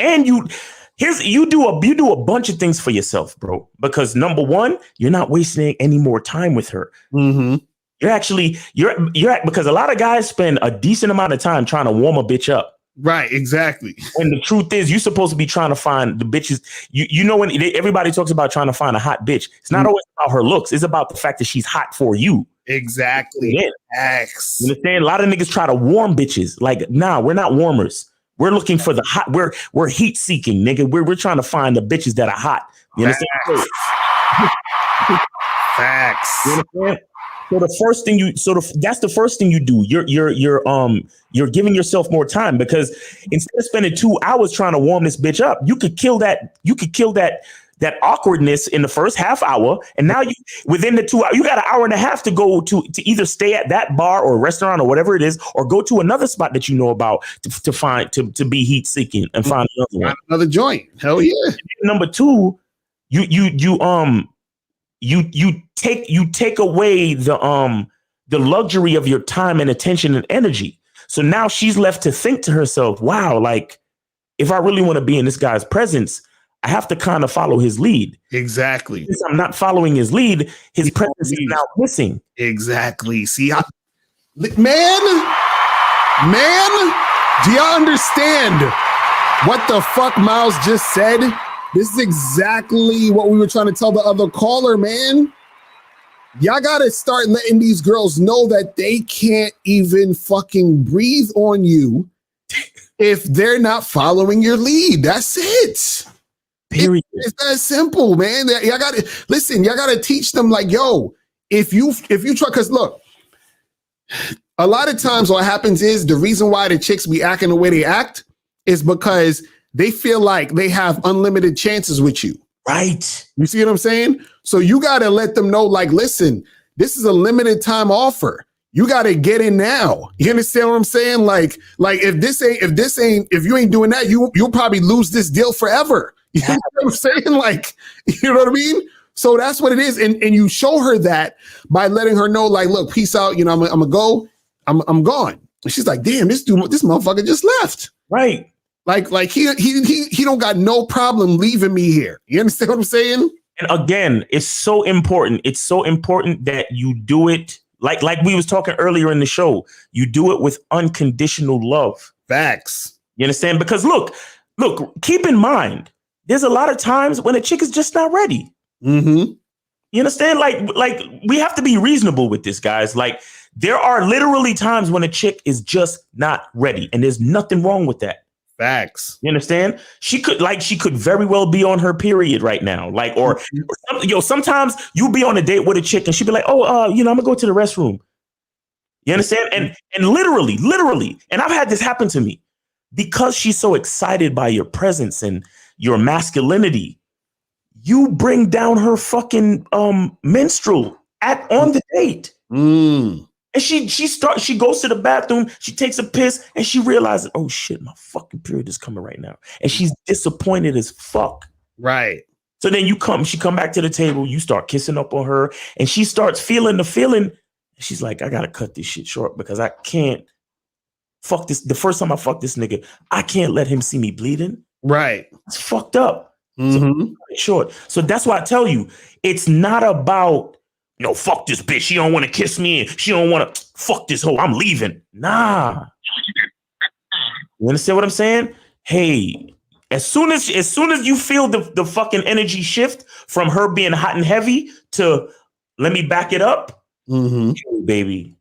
do a bunch of things for yourself, bro. Because number one, you're not wasting any more time with her. Mm-hmm. You're because a lot of guys spend a decent amount of time trying to warm a bitch up. Right, exactly. And the truth is, you're supposed to be trying to find the bitches. When everybody talks about trying to find a hot bitch, it's not always about her looks. It's about the fact that she's hot for you. Exactly. Yeah. You understand? A lot of niggas try to warm bitches. Like, nah, we're not warmers. We're looking for the hot. We're heat seeking, nigga. We're trying to find the bitches that are hot. You understand? Facts. You understand? So that's the first thing you do. You're giving yourself more time, because instead of spending 2 hours trying to warm this bitch up, you could kill that awkwardness in the first half hour. And now within the 2 hours, you got an hour and a half to go to either stay at that bar or restaurant or whatever it is, or go to another spot that you know about to be heat seeking and find another one. Another joint. Hell yeah. Number two, you take away the luxury of your time and attention and energy. So now she's left to think to herself, wow, like, if I really want to be in this guy's presence, I have to kind of follow his lead. Exactly. Since I'm not following his lead, his presence is now missing. Exactly. See, man, do y'all understand what the fuck Miles just said? This is exactly what we were trying to tell the other caller, man. Y'all got to start letting these girls know that they can't even fucking breathe on you if they're not following your lead. That's it. Period. It's that simple, man. Y'all got to listen. Y'all got to teach them, like, yo, if you try, because look, a lot of times what happens is the reason why the chicks be acting the way they act is because they feel like they have unlimited chances with you. Right. You see what I'm saying? So you got to let them know, like, listen, this is a limited time offer. You got to get in now. You understand what I'm saying? Like if you ain't doing that, you'll probably lose this deal forever. You know what I'm saying? Like, you know what I mean? So that's what it is. And you show her that by letting her know, like, look, peace out. I'm gonna go. I'm gone. And she's like, damn, this motherfucker just left. Right. Like he don't got no problem leaving me here. You understand what I'm saying? And again, it's so important. It's so important that you do it like we was talking earlier in the show. You do it with unconditional love. Facts. You understand? Because look, keep in mind, there's a lot of times when a chick is just not ready. Mm-hmm. You understand? Like we have to be reasonable with this, guys. Like, there are literally times when a chick is just not ready, and there's nothing wrong with that. Facts. You understand? She could very well be on her period right now. Like, or sometimes you'll be on a date with a chick and she'll be like, oh, I'm gonna go to the restroom. You understand? And literally, and I've had this happen to me, because she's so excited by your presence and your masculinity, you bring down her fucking menstrual on the date. And she goes to the bathroom, she takes a piss, and she realizes, oh shit, my fucking period is coming right now. And she's disappointed as fuck. Right. So then she come back to the table, you start kissing up on her, and she starts feeling the feeling. She's like, I gotta cut this shit short because I can't fuck this. The first time I fuck this nigga, I can't let him see me bleeding. Right. It's fucked up. Mm-hmm. So short. So that's why I tell you, it's not about, fuck this bitch. She don't want to kiss me. And she don't want to fuck this hoe. I'm leaving. Nah. You understand what I'm saying? Hey, as soon as you feel the fucking energy shift from her being hot and heavy to let me back it up, hey, baby.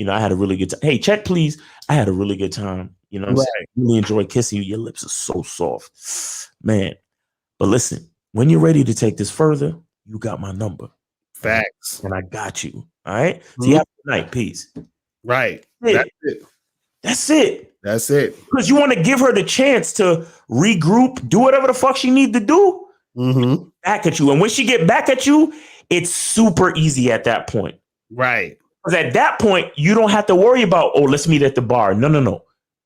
I had a really good time. Hey, check please. I had a really good time. You know what I'm saying? I really enjoy kissing you. Your lips are so soft, man. But listen, when you're ready to take this further, you got my number. Facts. And I got you. All right. So you have a good night. Peace. Right. That's it. That's it. Because you want to give her the chance to regroup, do whatever the fuck she need to do. Mm-hmm. Back at you. And when she get back at you, it's super easy at that point. Right. Because at that point, you don't have to worry about, let's meet at the bar. No.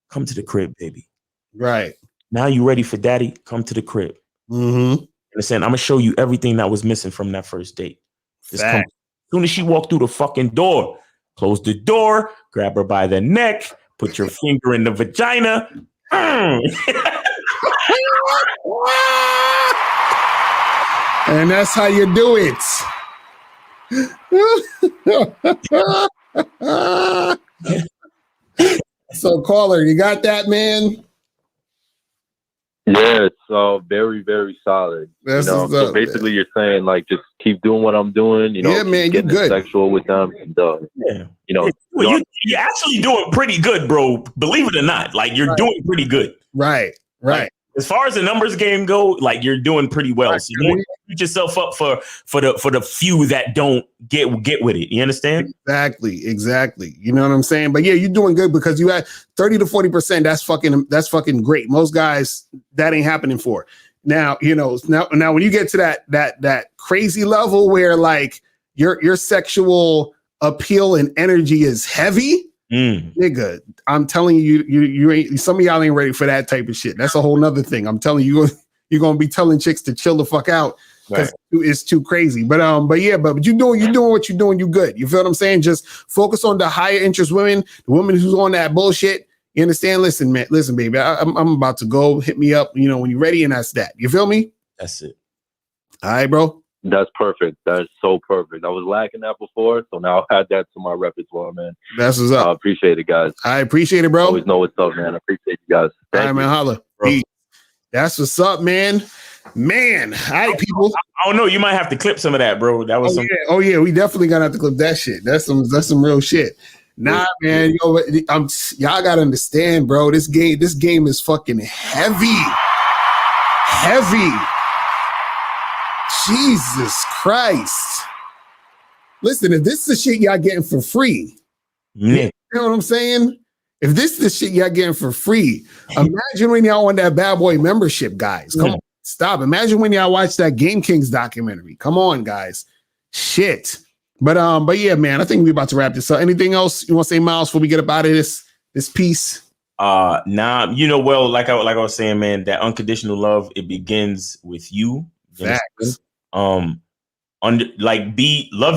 Come to the crib, baby. Right. Now you ready for daddy? Come to the crib. Mm-hmm. Understand? I'm going to show you everything that was missing from that first date. Just come. As soon as she walked through the fucking door, close the door, grab her by the neck, put your finger in the vagina. And that's how you do it. So, caller, you got that, man? Yeah, it's very, very solid. That's so basically, you're saying like just keep doing what I'm doing. Yeah, man, you good. Sexual with them, and you're actually doing pretty good, bro. Believe it or not, like you're doing pretty good. Right. Like, as far as the numbers game go, like you're doing pretty well. So you want to beat yourself up for the few that don't get with it. You understand? Exactly. You know what I'm saying? But yeah, you're doing good because you had 30 to 40%. That's fucking great. Most guys that ain't happening for. Now, now when you get to that crazy level where like your sexual appeal and energy is heavy, nigga, I'm telling you ain't, some of y'all ain't ready for that type of shit. That's a whole nother thing. I'm telling you, you're gonna be telling chicks to chill the fuck out because it's too crazy. But you're doing what you're doing. You good. You feel what I'm saying? Just focus on the higher interest women, the women who's on that bullshit. You understand? Listen, man. Listen, baby. I'm about to go. Hit me up. When you're ready, and that's that. You feel me? That's it. All right, bro. That's perfect. That's so perfect. I was lacking that before, so now I add that to my repertoire, man. That's what's up. I appreciate it, guys. I appreciate it, bro. Always know what's up, man. I appreciate you guys. All right, man. Holla. Peace. That's what's up, man. Man, all right, people. I don't know. You might have to clip some of that, bro. That was Oh yeah. We definitely gonna have to clip that shit. That's some real shit. Nah, man. Y'all gotta understand, bro. This game is fucking heavy. Jesus Christ. Listen, if this is the shit y'all getting for free, you know what I'm saying? If this is the shit y'all getting for free, imagine when y'all on that Bad Boy membership, guys. Come on, stop. Imagine when y'all watch that Game Kings documentary. Come on, guys. Shit. But yeah, man, I think we're about to wrap this up. Anything else you want to say, Miles, before we get up out of this piece? Nah, well, like I was saying, man, that unconditional love, it begins with you. Facts. Love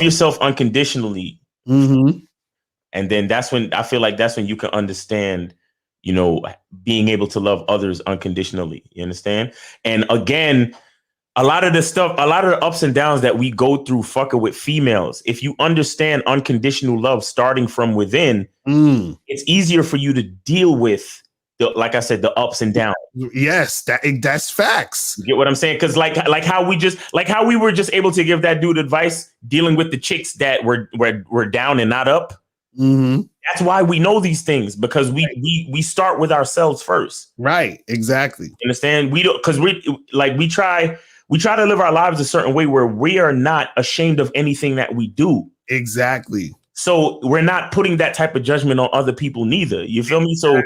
yourself unconditionally. Mm-hmm. And then that's when you can understand, being able to love others unconditionally. You understand? And again, a lot of the ups and downs that we go through fucking with females, if you understand unconditional love starting from within, it's easier for you to deal with like I said, the ups and downs. Yes, that's facts. You get what I'm saying? Because like how we were just able to give that dude advice dealing with the chicks that were down and not up. Mm-hmm. That's why we know these things, because we start with ourselves first. Right. Exactly. Understand? We don't, because we try to live our lives a certain way where we are not ashamed of anything that we do. Exactly. So we're not putting that type of judgment on other people neither. You feel me? So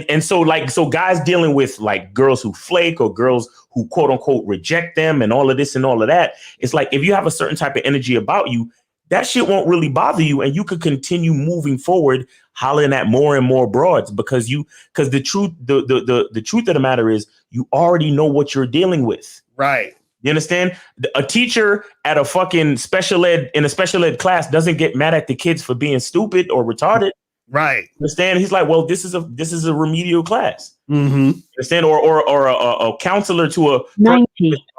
so guys dealing with like girls who flake or girls who quote unquote reject them and all of this and all of that. It's like, if you have a certain type of energy about you, that shit won't really bother you, and you could continue moving forward, hollering at more and more broads, because the truth of the matter is you already know what you're dealing with. Right. You understand? A teacher at a fucking special ed class doesn't get mad at the kids for being stupid or retarded. Right. Understand? He's like, well, this is a remedial class. Mm-hmm. Understand? Or a counselor to a 90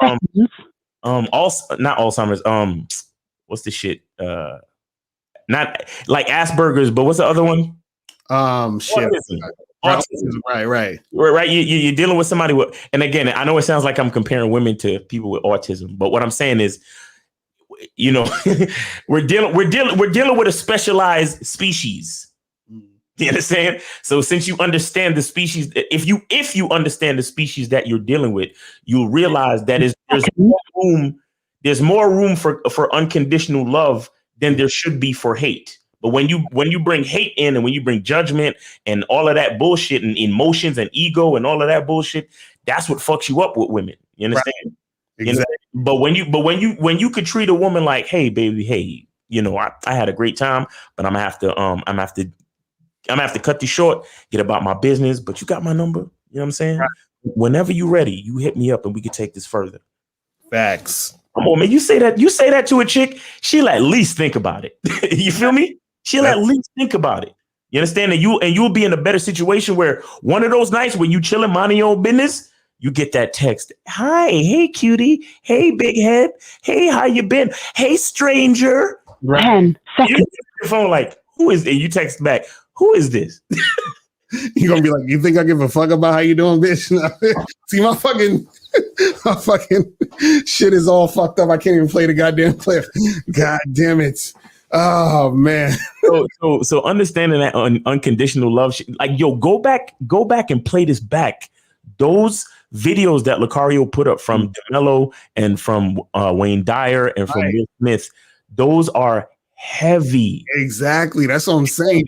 not Alzheimer's. What's the shit? Not like Asperger's, but what's the other one? Shit. Autism. Right. You're dealing with somebody with, and again, I know it sounds like I'm comparing women to people with autism, but what I'm saying is, you know, we're dealing with a specialized species. You understand? So since you understand the species, if you understand the species that you're dealing with, you'll realize that there's more room for unconditional love than there should be for hate. But when you bring hate in, and when you bring judgment and all of that bullshit and emotions and ego and all of that bullshit, that's what fucks you up with women. You understand? Right. Exactly. You know? But when you could treat a woman like, hey, baby, hey, you know, I had a great time, but I'm gonna have to cut this short, get about my business. But you got my number. You know what I'm saying? Right. Whenever you're ready, you hit me up and we can take this further. Facts. Come on, man. You say that to a chick, she'll at least think about it. You feel me? She'll at least think about it. You understand? And you'll be in a better situation where one of those nights when you chilling, minding your own business, you get that text. Hi, hey, cutie. Hey, big head. Hey, how you been? Hey, stranger. Right. 10 seconds. You your phone like, who is it? You text back, who is this? You're gonna be like, you think I give a fuck about how you doing, bitch? See, my fucking shit is all fucked up. I can't even play the goddamn clip. God damn it. Oh man. So understanding that unconditional love, like, yo, go back and play this back. Those videos that Locario put up from DeMello and from Wayne Dyer and from Will Smith, those are heavy. Exactly. That's what I'm saying.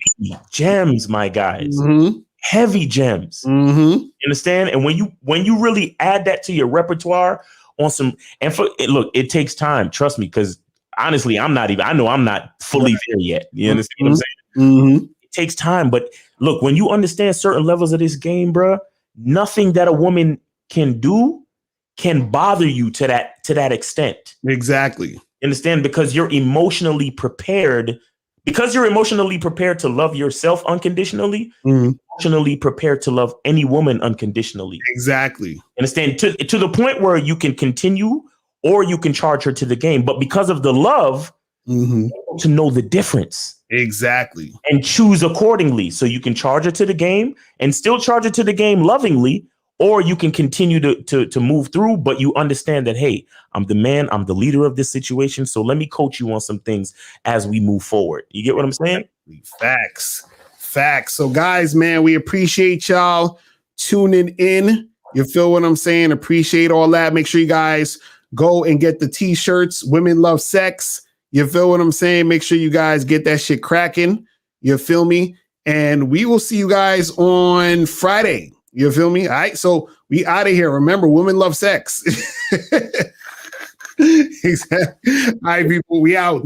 Gems, my guys. Mm-hmm. Heavy gems. Mm-hmm. You understand? And when you really add that to your repertoire on some, and look, it takes time. Trust me, because honestly, I know I'm not fully there yet. You understand what I'm saying? Mm-hmm. It takes time. But look, when you understand certain levels of this game, bro, nothing that a woman can do can bother you to that extent. Exactly. Understand? Because you're emotionally prepared. Because you're emotionally prepared to love yourself unconditionally, emotionally prepared to love any woman unconditionally. Exactly. Understand? To the point where you can continue or you can charge her to the game. But because of the love, to know the difference. Exactly. And choose accordingly. So you can charge her to the game and still charge her to the game lovingly, or you can continue to move through, but you understand that, hey, I'm the man, I'm the leader of this situation. So let me coach you on some things as we move forward. You get what I'm saying? Facts. So guys, man, we appreciate y'all tuning in. You feel what I'm saying? Appreciate all that. Make sure you guys go and get the t-shirts. Women Love Sex. You feel what I'm saying? Make sure you guys get that shit cracking. You feel me? And we will see you guys on Friday. You feel me? All right. So we out of here. Remember, women love sex. Exactly. All right, people. We out.